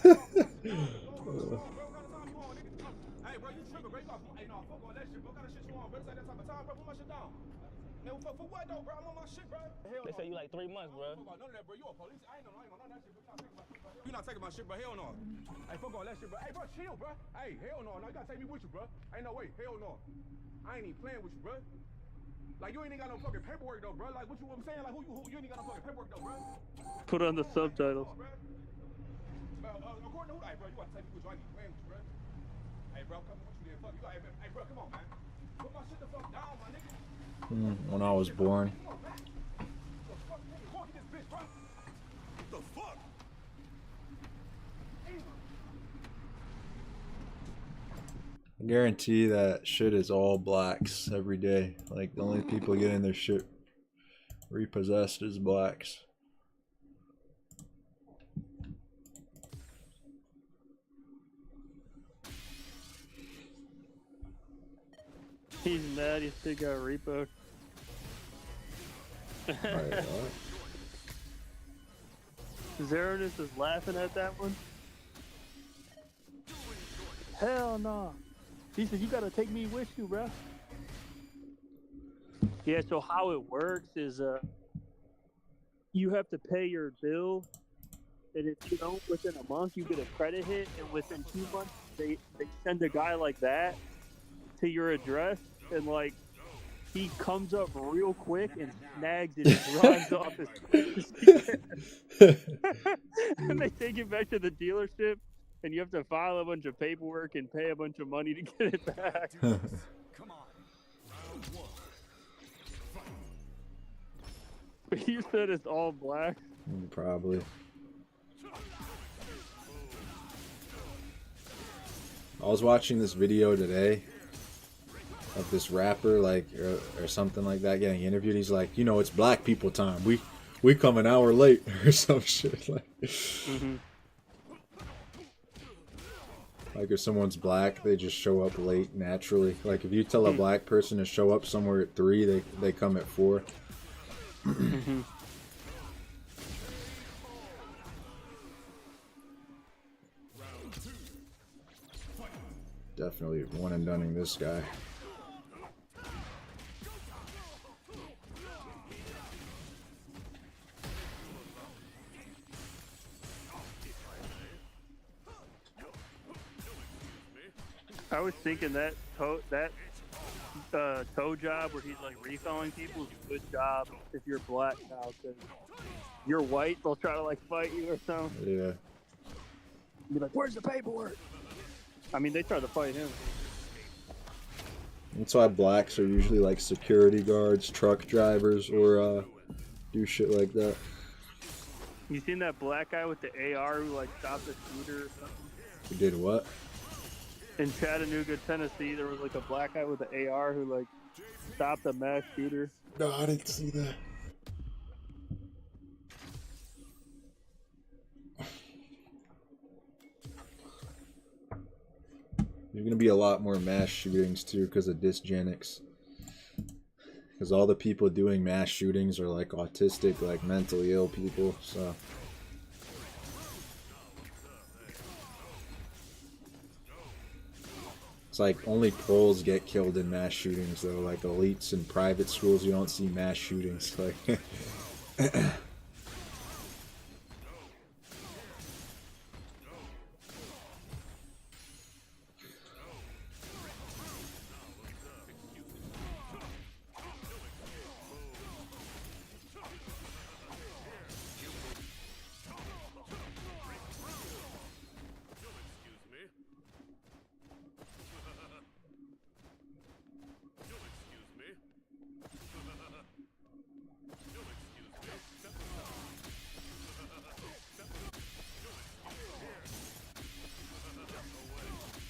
bro, you tripping, bro. You got, hey, no, fuck all that shit, bro. What kind of shit you on, bro? This ain't that type of time, bro. Put my shit down. Man, for what though, bro? I'm on my shit, bro. Hell They no. say you like 3 months, bro. Fuck all none of that, bro. You a police? I ain't none of that shit, bro. You not taking my shit, bro. Hell no. Hey, fuck all that shit, bro. Hey, bro, chill, bro. Hey, hell no. No, you gotta take me with you, bro. Ain't no way. Hell no. I ain't even playing with you, bro. Like, you ain't even got no fucking paperwork, though, bro. Like, what I'm saying? Like, who you ain't even got no fucking paperwork, though, bro. Put on the subtitles. According to who? Hey, bro, you gotta take me with you. I ain't even playing with you, bro. Hey, bro, come with you then. Fuck you. Hey, bro, come on, man. Put my shit the fuck down, my nigga. When I was born. Come on, man. The fuck, nigga? Go get this bitch, bro. The fuck? I guarantee that shit is all blacks every day. Like the only people getting their shit repossessed is blacks. He's mad. He still got repo. Alright, Zeronus is laughing at that one. Hell no. He said, you gotta take me with you, bro. Yeah, so how it works is you have to pay your bill, and if you don't within a month, you get a credit hit, and within 2 months, they send a guy like that to your address, and like he comes up real quick and snags it and drives off as quick as he can. And they take it back to the dealership, and you have to file a bunch of paperwork and pay a bunch of money to get it back. Come on. Round one. But you said it's all black. Probably. I was watching this video today of this rapper, like, or something like that, getting interviewed. He's like, you know, it's black people time. We come an hour late or some shit. Like, like if someone's black, they just show up late naturally. Like if you tell a black person to show up somewhere at 3, they come at 4. Definitely one and doneing this guy. I was thinking that toe job where he's like refilling people is a good job if you're black now, because you're white, they'll try to like fight you or something. Yeah. Be like, where's the paperwork? I mean, they try to fight him. That's why blacks are usually like security guards, truck drivers, or do shit like that. You seen that black guy with the AR who like stopped a shooter or something? Who did what? In Chattanooga, Tennessee, there was like a black guy with an AR who like stopped a mass shooter. No, I didn't see that. There's gonna be a lot more mass shootings too because of dysgenics. Because all the people doing mass shootings are like autistic, like mentally ill people. So it's like only pros get killed in mass shootings though. Like elites in private schools, you don't see mass shootings. Like.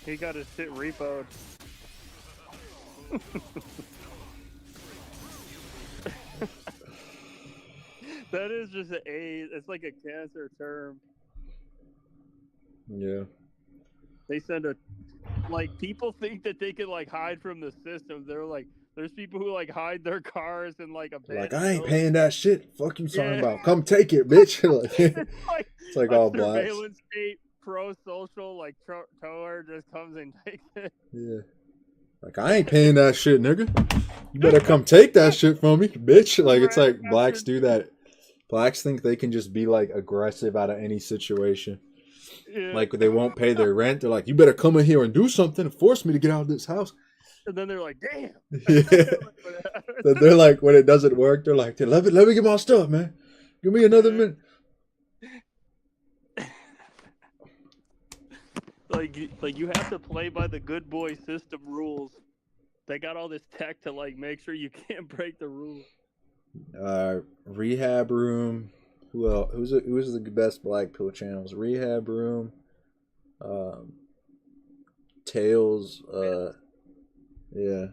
He got his shit repoed. That is just it's like a cancer term. Yeah. They send like, people think that they can, like, hide from the system. They're like, there's people who, like, hide their cars in, like, Like, abandoned I ain't buildings. paying that shit. Fuck you talking Yeah. about. Come take it, bitch. It's like a all blacks. surveillance state, pro-social, like, tower just comes and takes it. Yeah. Like, I ain't paying that shit, nigga. You better come take that shit from me, bitch. Like, it's like blacks do that. Blacks think they can just be, like, aggressive out of any situation. Yeah. Like, they won't pay their rent. They're like, you better come in here and do something and force me to get out of this house. And then they're like, damn. Yeah. Then they're like, when it doesn't work, they're like, let me get my stuff, man. Give me another minute. Like you have to play by the good boy system rules. They got all this tech to, like, make sure you can't break the rules. Rehab Room. Who's the best black pill channels? Rehab Room. Tails. Yeah.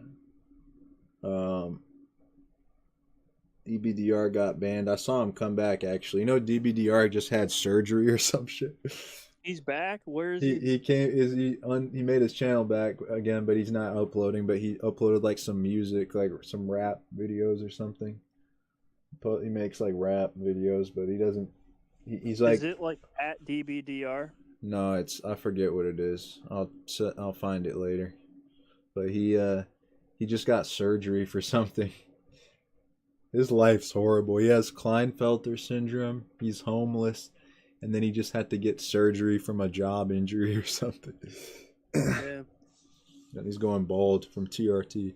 DBDR got banned. I saw him come back, actually. You know, DBDR just had surgery or some shit. He's back. Where is he? He made his channel back again, but he's not uploading. But he uploaded like some music, like some rap videos or something. He makes like rap videos, but he doesn't. He's like. Is it like at DBDR? No, I forget what it is. I'll find it later. But he just got surgery for something. His life's horrible. He has Klinefelter syndrome. He's homeless. And then he just had to get surgery from a job injury or something. Yeah. And he's going bald from TRT.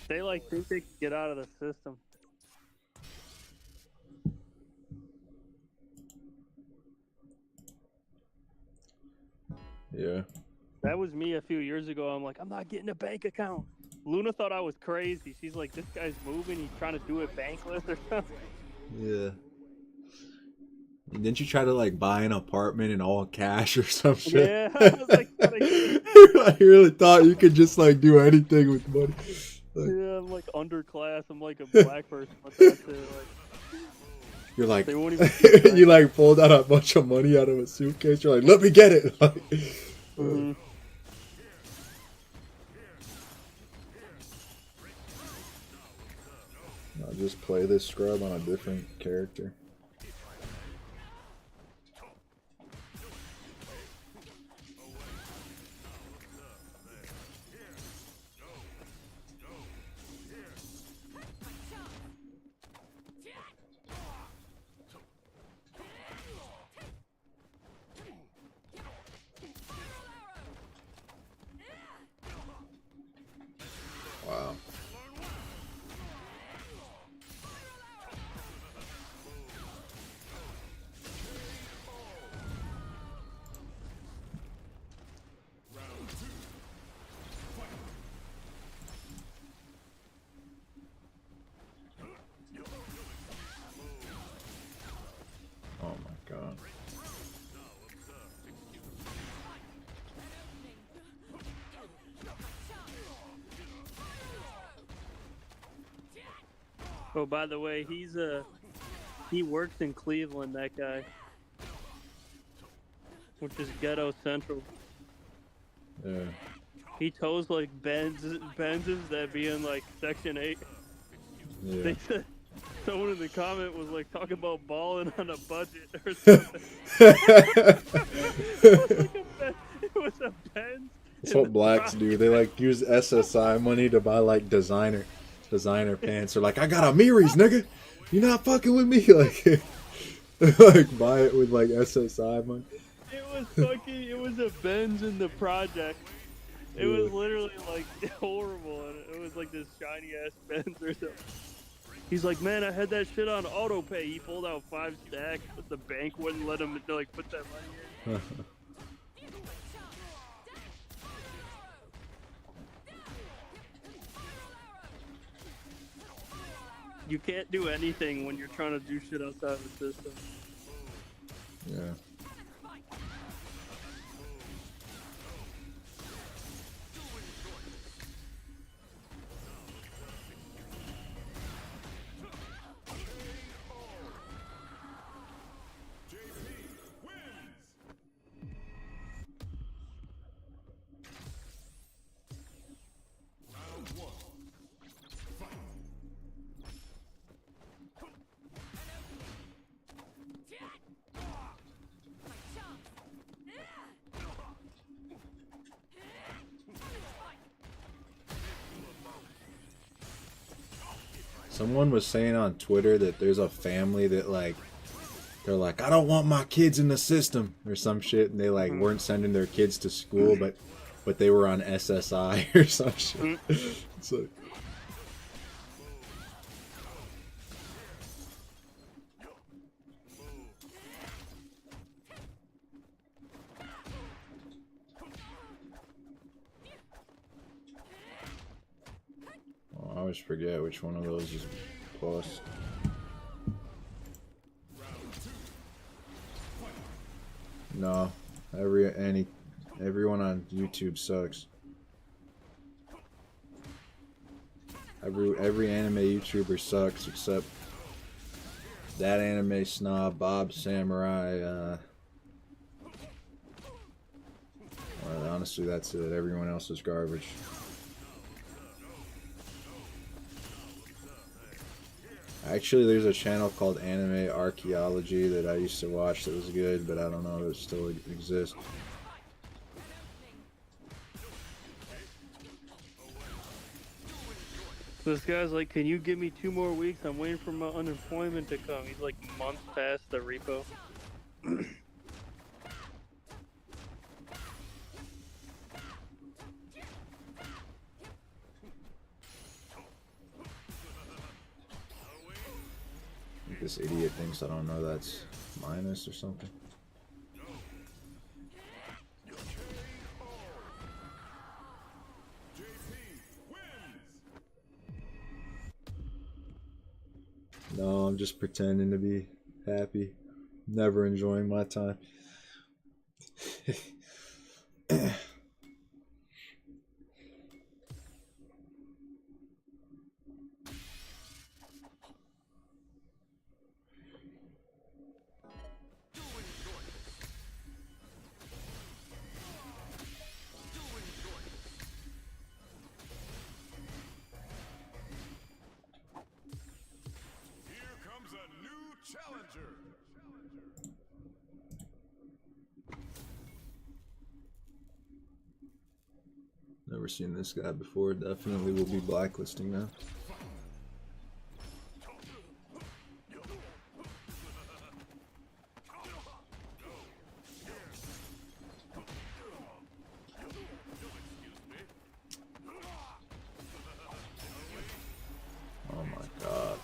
They like think they can get out of the system. Yeah. That was me a few years ago. I'm like, I'm not getting a bank account. Luna thought I was crazy. She's like, this guy's moving. He's trying to do it bankless or something. Yeah. Didn't you try to like buy an apartment in all cash or some shit? Yeah. I was like, I really thought you could just like do anything with money. Like, yeah, I'm like underclass. I'm like a black person. But that's it. Like, you're like, they won't even you like pulled out a bunch of money out of a suitcase. You're like, let me get it. Like, mm-hmm. I'll just play this scrub on a different character. Wow. Oh my god. Oh, by the way, he works in Cleveland. That guy, which is ghetto central. Yeah. He tows like Benzes that be in like Section 8. Yeah. They said, someone in the comment was like talking about balling on a budget or something. It was a Benz. That's what blacks do. They like use SSI money to buy like designer pants. They're like, I got a Miris, nigga. You not fucking with me? Like, like buy it with like SSI money. It was a Benz in the project. It was literally like horrible. And it was like this shiny ass Benz or something. He's like, man, I had that shit on auto pay. He pulled out 5 stacks, but the bank wouldn't let him like put that money in. You can't do anything when you're trying to do shit outside of the system. Yeah. Someone was saying on Twitter that there's a family that like they're like, I don't want my kids in the system or some shit, and they like weren't sending their kids to school, but they were on SSI or some shit. It's like, oh, I always forget which one of those is plus. No, everyone on YouTube sucks. Every anime YouTuber sucks except that anime snob, Bob Samurai. Well, honestly, that's it. Everyone else is garbage. Actually, there's a channel called Anime Archaeology that I used to watch that was good, but I don't know if it still exists. This guy's like, can you give me 2 more weeks? I'm waiting for my unemployment to come. He's like months past the repo. This idiot thinks I don't know that's minus or something. No, I'm just pretending to be happy. Never enjoying my time. Never seen this guy before. Definitely will be blacklisting now. Oh my god.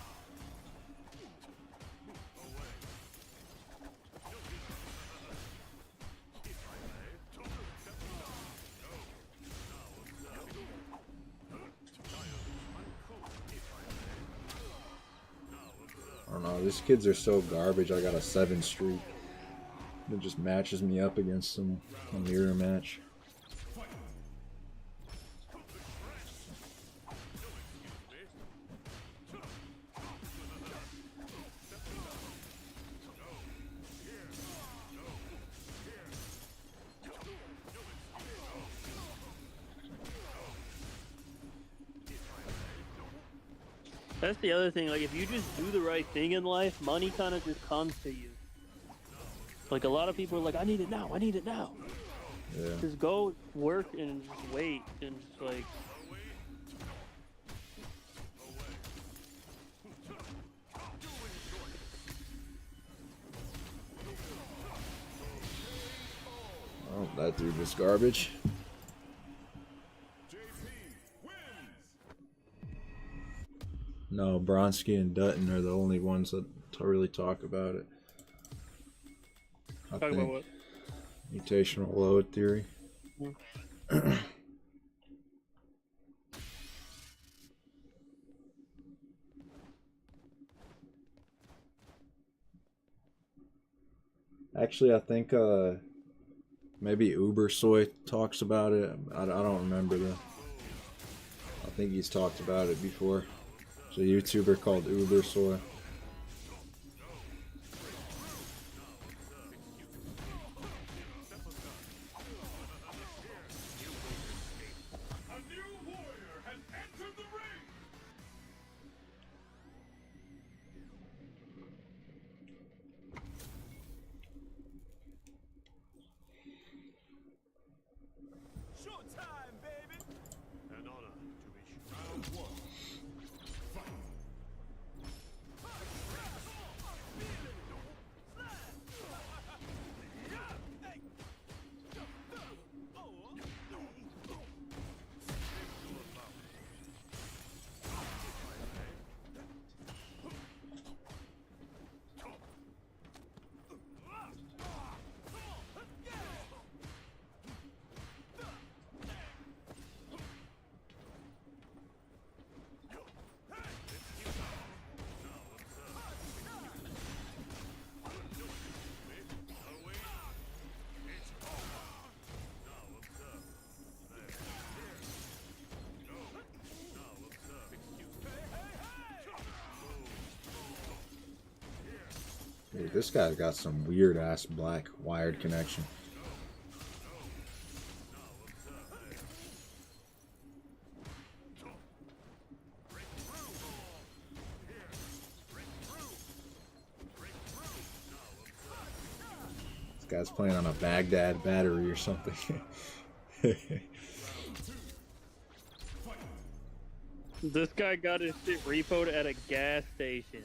I don't know, these kids are so garbage. I got a 7 streak. It just matches me up against a mirror match. That's the other thing, like if you just do the right thing in life, money kind of just comes to you. Like a lot of people are like, I need it now, I need it now. Yeah. Just go work and just wait and just like... Oh, that dude was garbage. No, Bronsky and Dutton are the only ones that really talk about it. Talk about what? Mutational load theory. Actually, I think maybe Uber Soy talks about it. I don't remember though. I think he's talked about it before. It's a YouTuber called Uber Soy. Dude, this guy's got some weird ass black wired connection. This guy's playing on a Baghdad battery or something. This guy got his shit repoed at a gas station.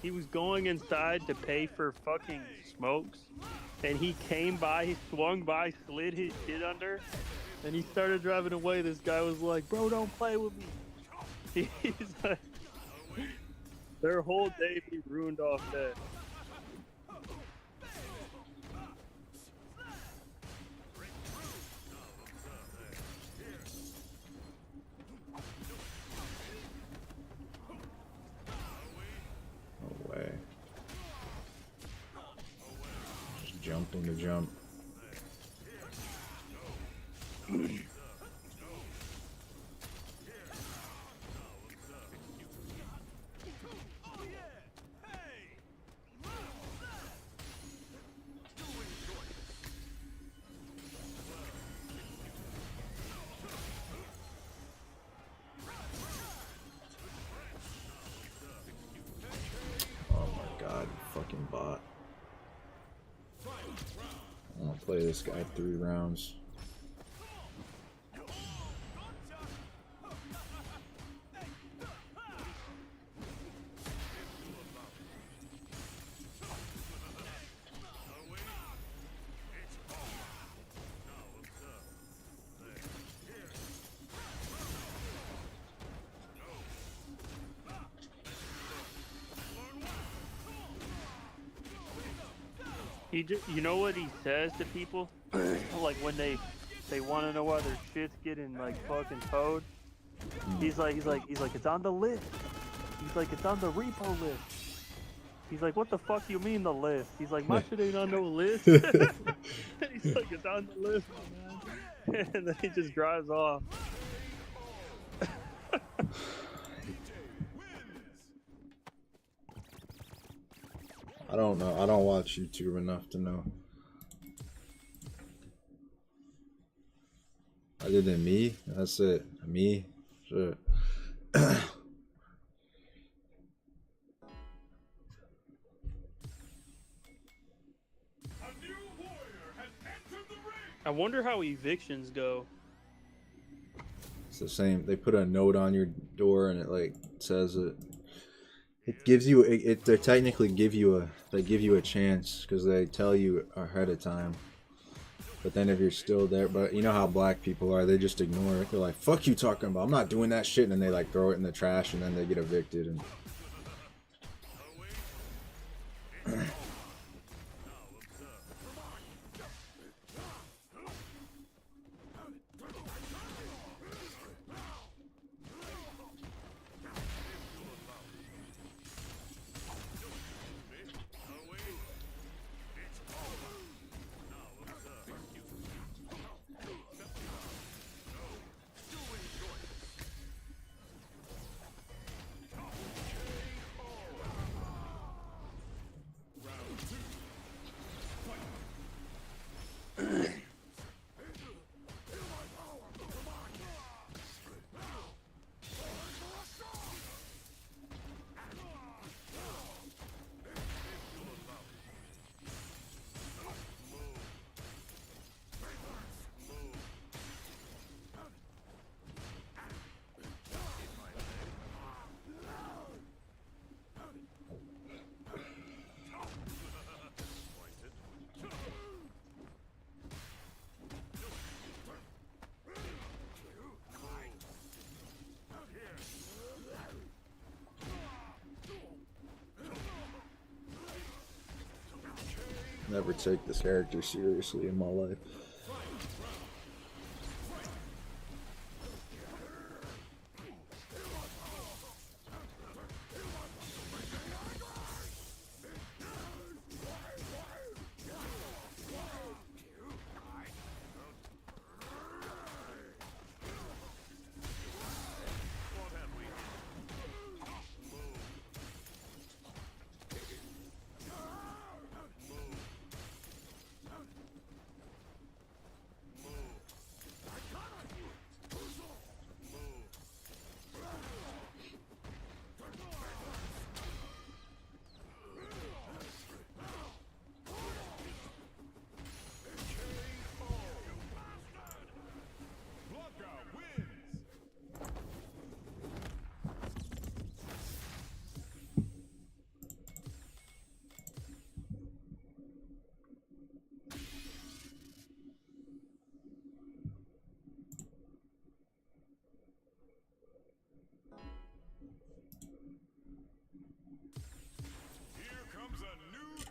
He was going inside to pay for fucking smokes, and he came by, he swung by, slid his shit under, and he started driving away. This guy was like, "Bro, don't play with me." He's like, their whole day be ruined off that. Jumping to jump. Oh my god, fucking bot. I'm gonna play this guy 3 rounds. You know what he says to people? Like when they want to know why their shit's getting like fucking towed. He's like, it's on the list. He's like, it's on the repo list. He's like, what the fuck you mean the list? He's like, my shit ain't on no list. He's like, it's on the list, my man. And then he just drives off. I don't know. I don't watch YouTube enough to know. Other than me, that's it. Me, shit. I wonder how evictions go. It's the same. They put a note on your door and it like says it. It gives you. They technically give you a. They give you a chance because they tell you ahead of time. But then if you're still there, but you know how black people are, they just ignore it. They're like, fuck you talking about, I'm not doing that shit. And then they like throw it in the trash and then they get evicted. And never take this character seriously in my life.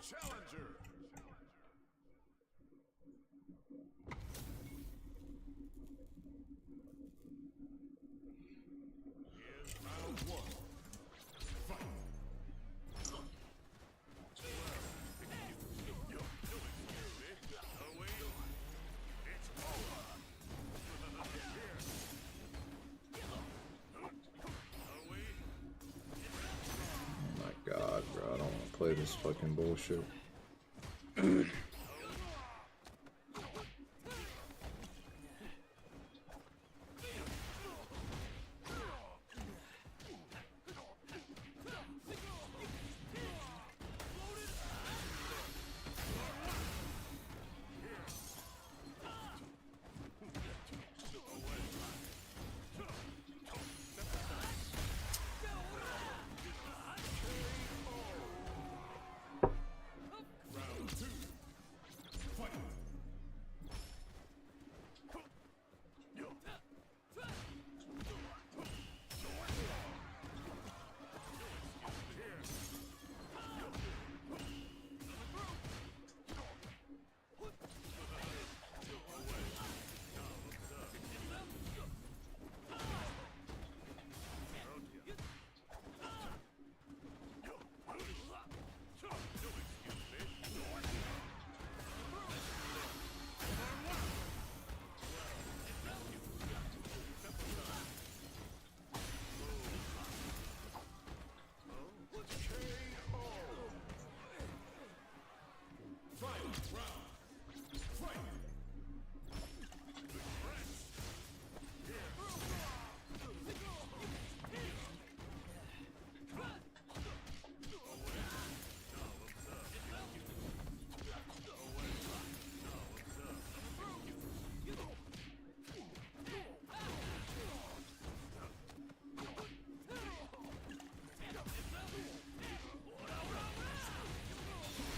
Challenger. Here's round one. Fight. My God, bro, I don't want to play this fucking bullshit.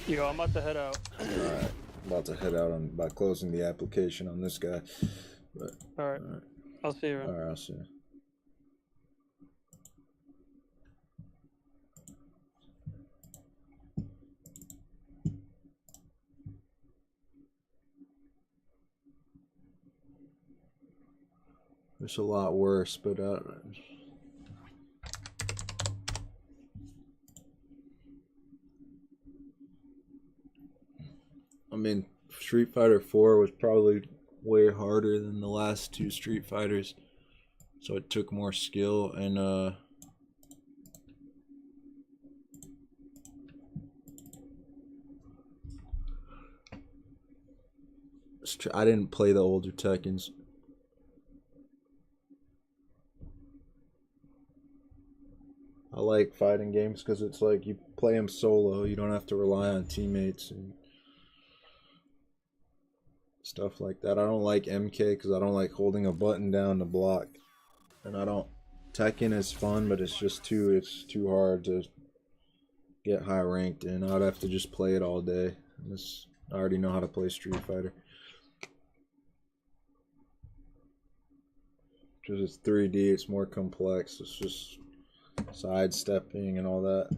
Yo, I'm about to head out. Alright. about to head out on by closing the application on this guy. But, All right. I'll see you around. all right, I'll see you. It's a lot worse, but I mean, Street Fighter 4 was probably way harder than the last two Street Fighters, so it took more skill and I didn't play the older Tekkens. I like fighting games because it's like you play them solo. You don't have to rely on teammates and stuff like that. I don't like MK because I don't like holding a button down to block. And I don't... Tekken is fun, but it's too hard to get high ranked in. I'd have to just play it all day. I already know how to play Street Fighter. Because it's 3D, it's more complex. It's just sidestepping and all that.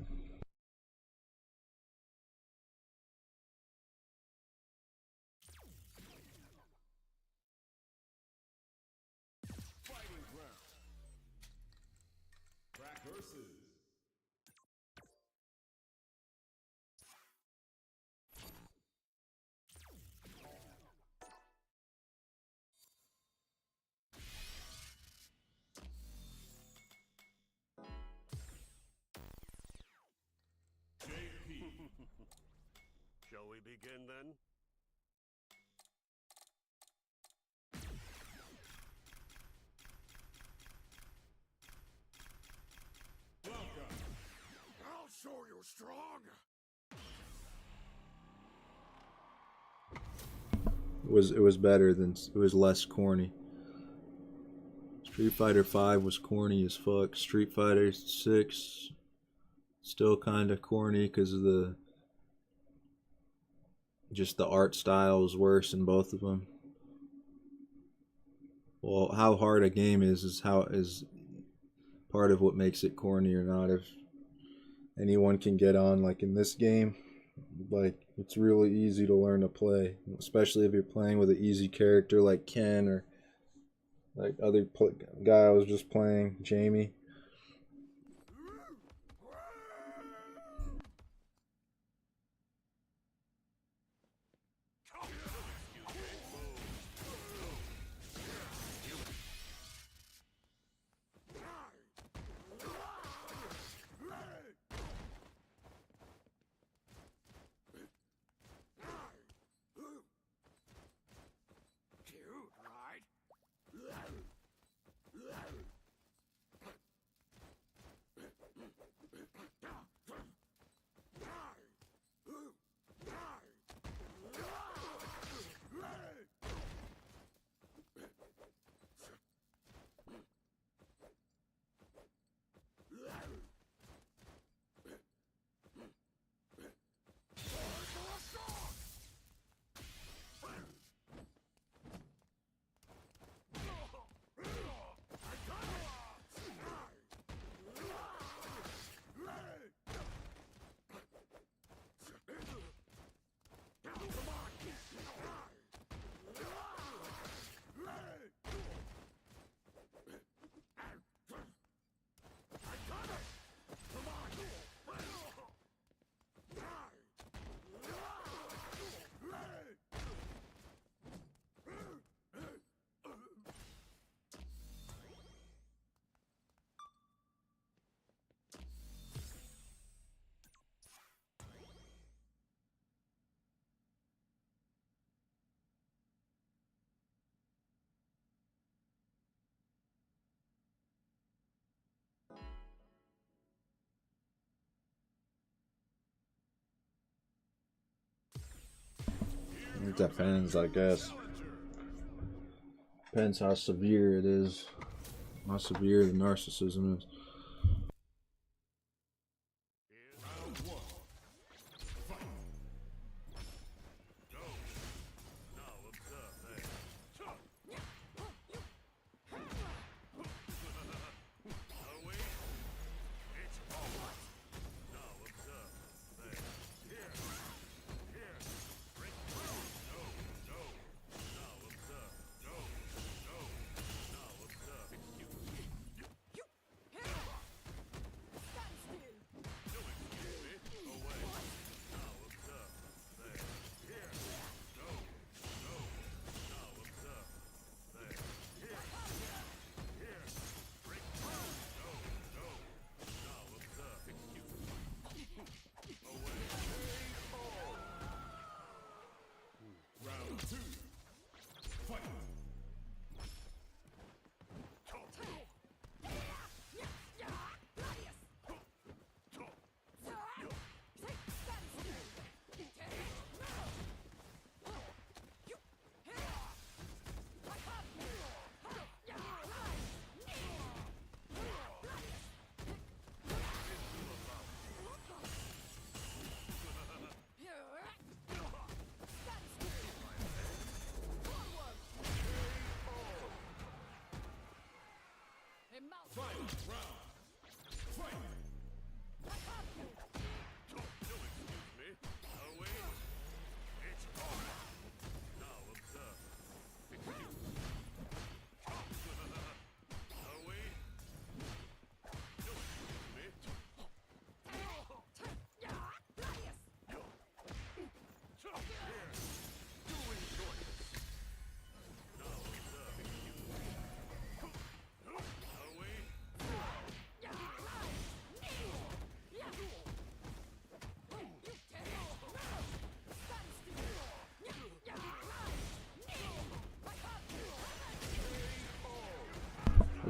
Shall we begin then? Welcome. I'll show you strong. It was better than it was less corny. Street Fighter 5 was corny as fuck. Street Fighter 6 still kind of corny because of the art style is worse in both of them. Well, how hard a game is part of what makes it corny or not. If anyone can get on, like in this game, like it's really easy to learn to play, especially if you're playing with an easy character like Ken or like other guy I was just playing, Jamie. It depends, I guess. Depends how severe it is, how severe the narcissism is. Round one. Fight. Go.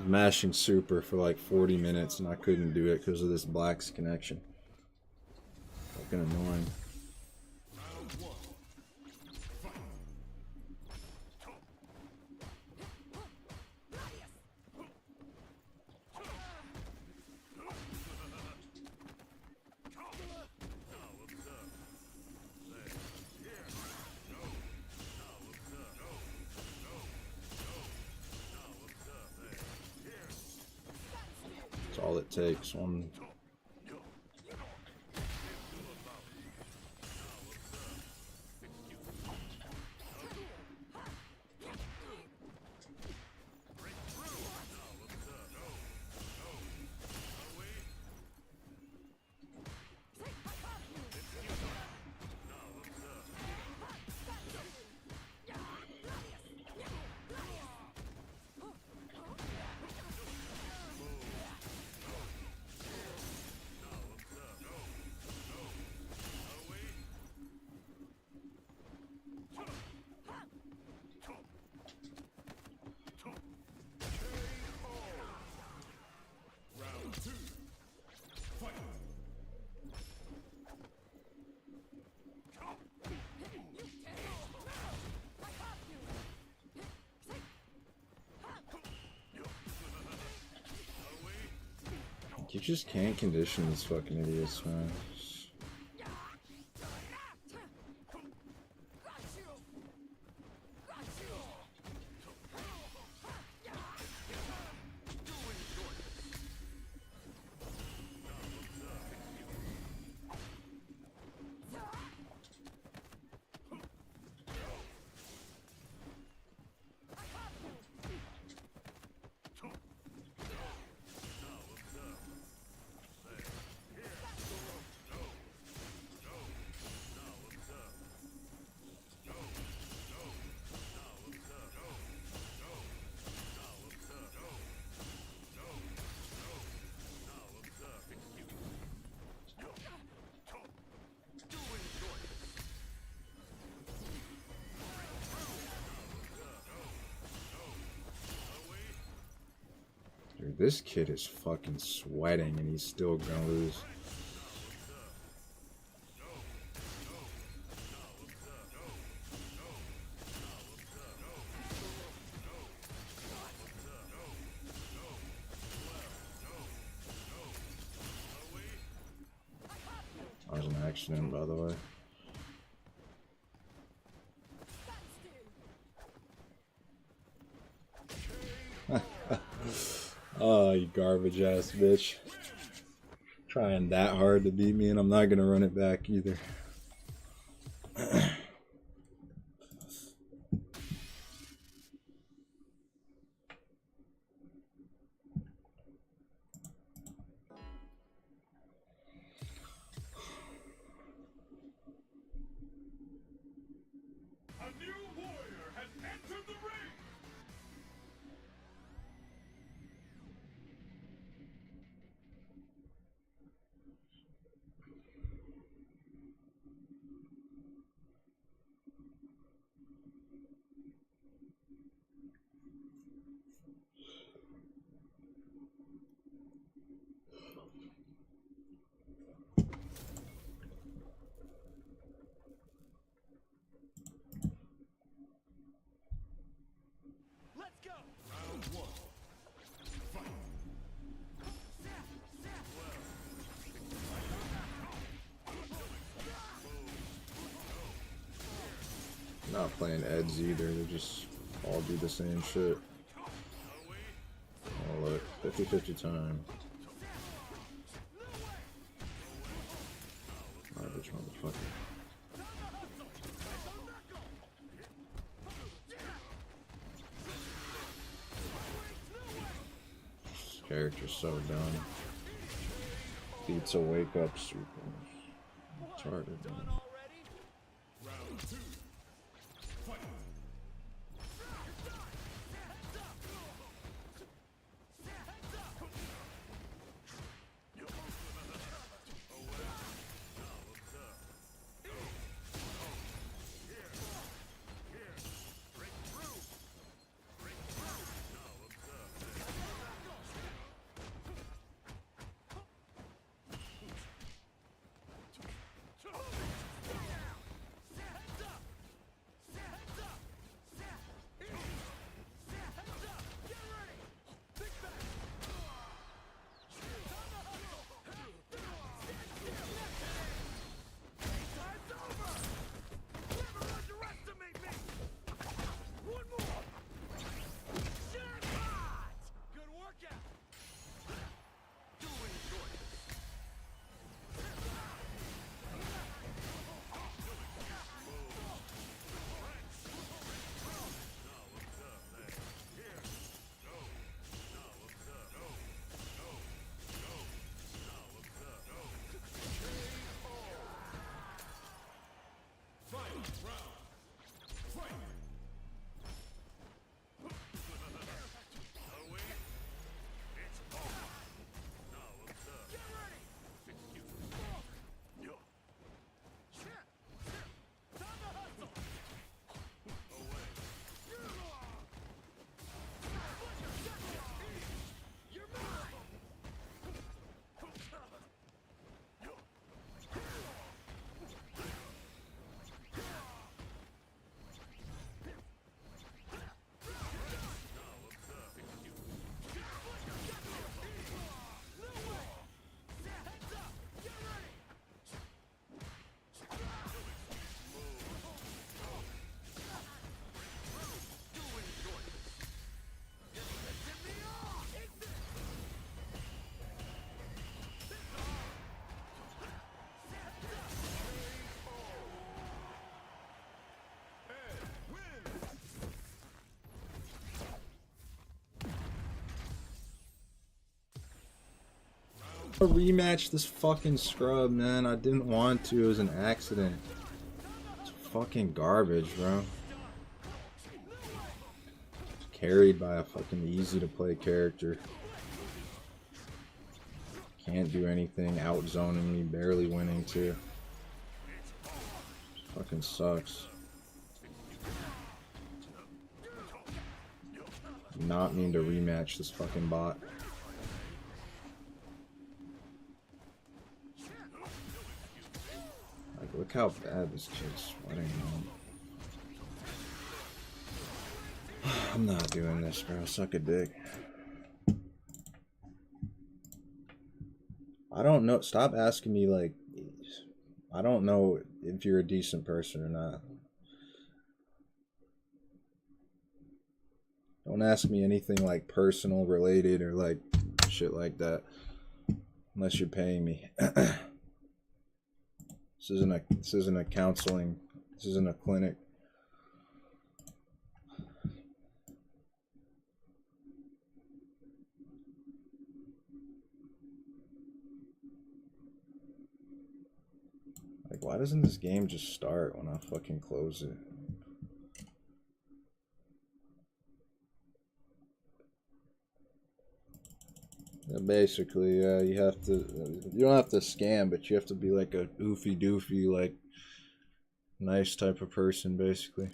mashing super for like 40 minutes and I couldn't do it because of this Black's connection. Fucking annoying. That's all it takes. One. You just can't condition these fucking idiots, man. Dude, this kid is fucking sweating and he's still gonna lose. That was an accident, by the way. Oh, you garbage ass bitch. Trying that hard to beat me and I'm not gonna run it back either. Not playing Eds either, they just all do the same shit. Oh look, 50-50 time. Garbage motherfucker. This character's so dumb. Beats a wake up super. Retarded, man. Rematch this fucking scrub, man. I didn't want to. It was an accident. It's fucking garbage, bro. It's carried by a fucking easy to play character. Can't do anything. Outzoning me. Barely winning too. Fucking sucks. Not mean to rematch this fucking bot. Like, look how bad this kid's sweating, man. I'm not doing this, bro. Suck a dick. I don't know. Stop asking me, like, I don't know if you're a decent person or not. Don't ask me anything, like, personal related or, like, shit like that. Unless you're paying me. This isn't a counseling. This isn't a clinic. Like, why doesn't this game just start when I fucking close it? Yeah, basically, yeah, you have to. You don't have to scam, but you have to be like a oofy doofy, like nice type of person, basically.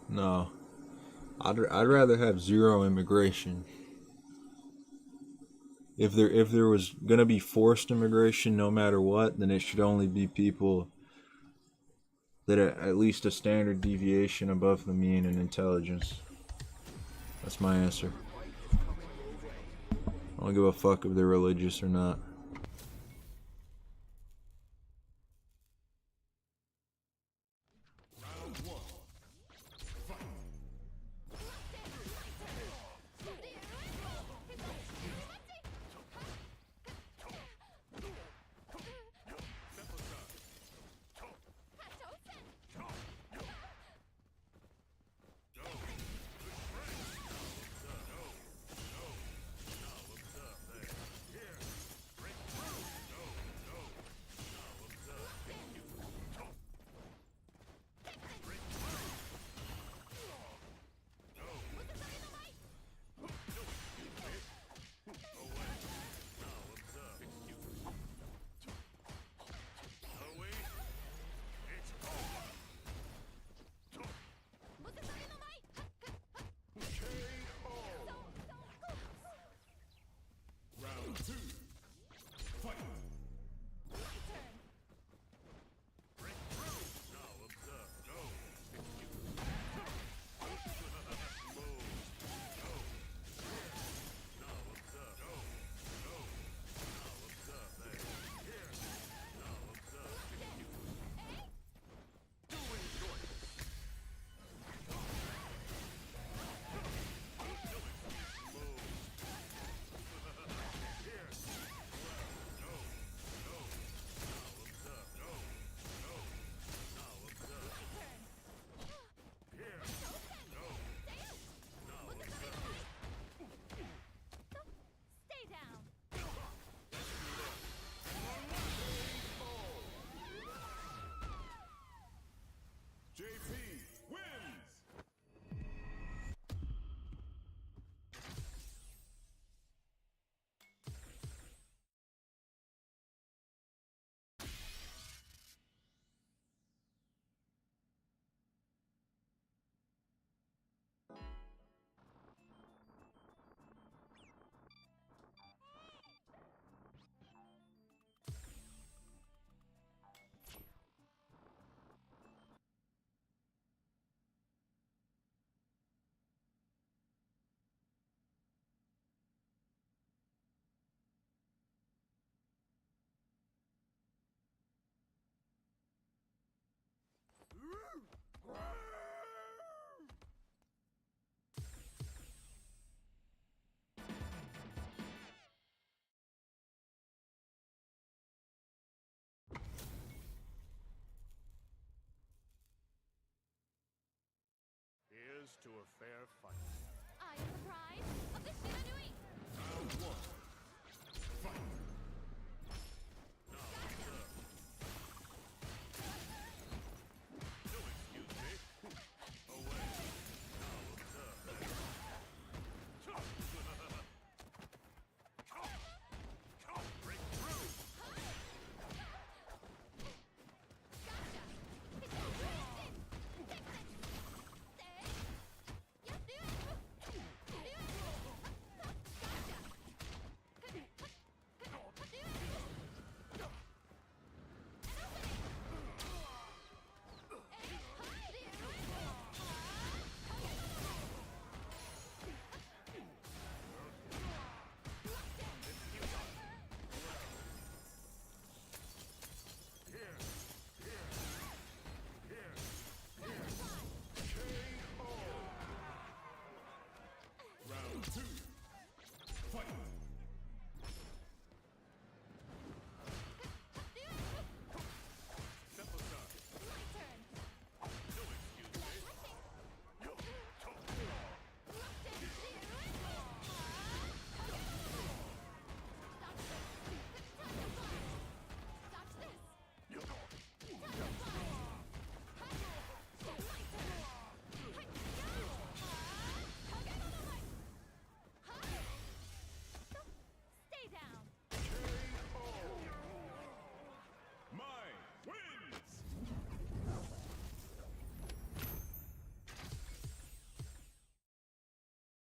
No, I'd rather have zero immigration. If there was gonna be forced immigration, no matter what, then it should only be people that are at least a standard deviation above the mean in intelligence. That's my answer. I don't give a fuck if they're religious or not. JP wins! Here's to a fair fight. I am the prize.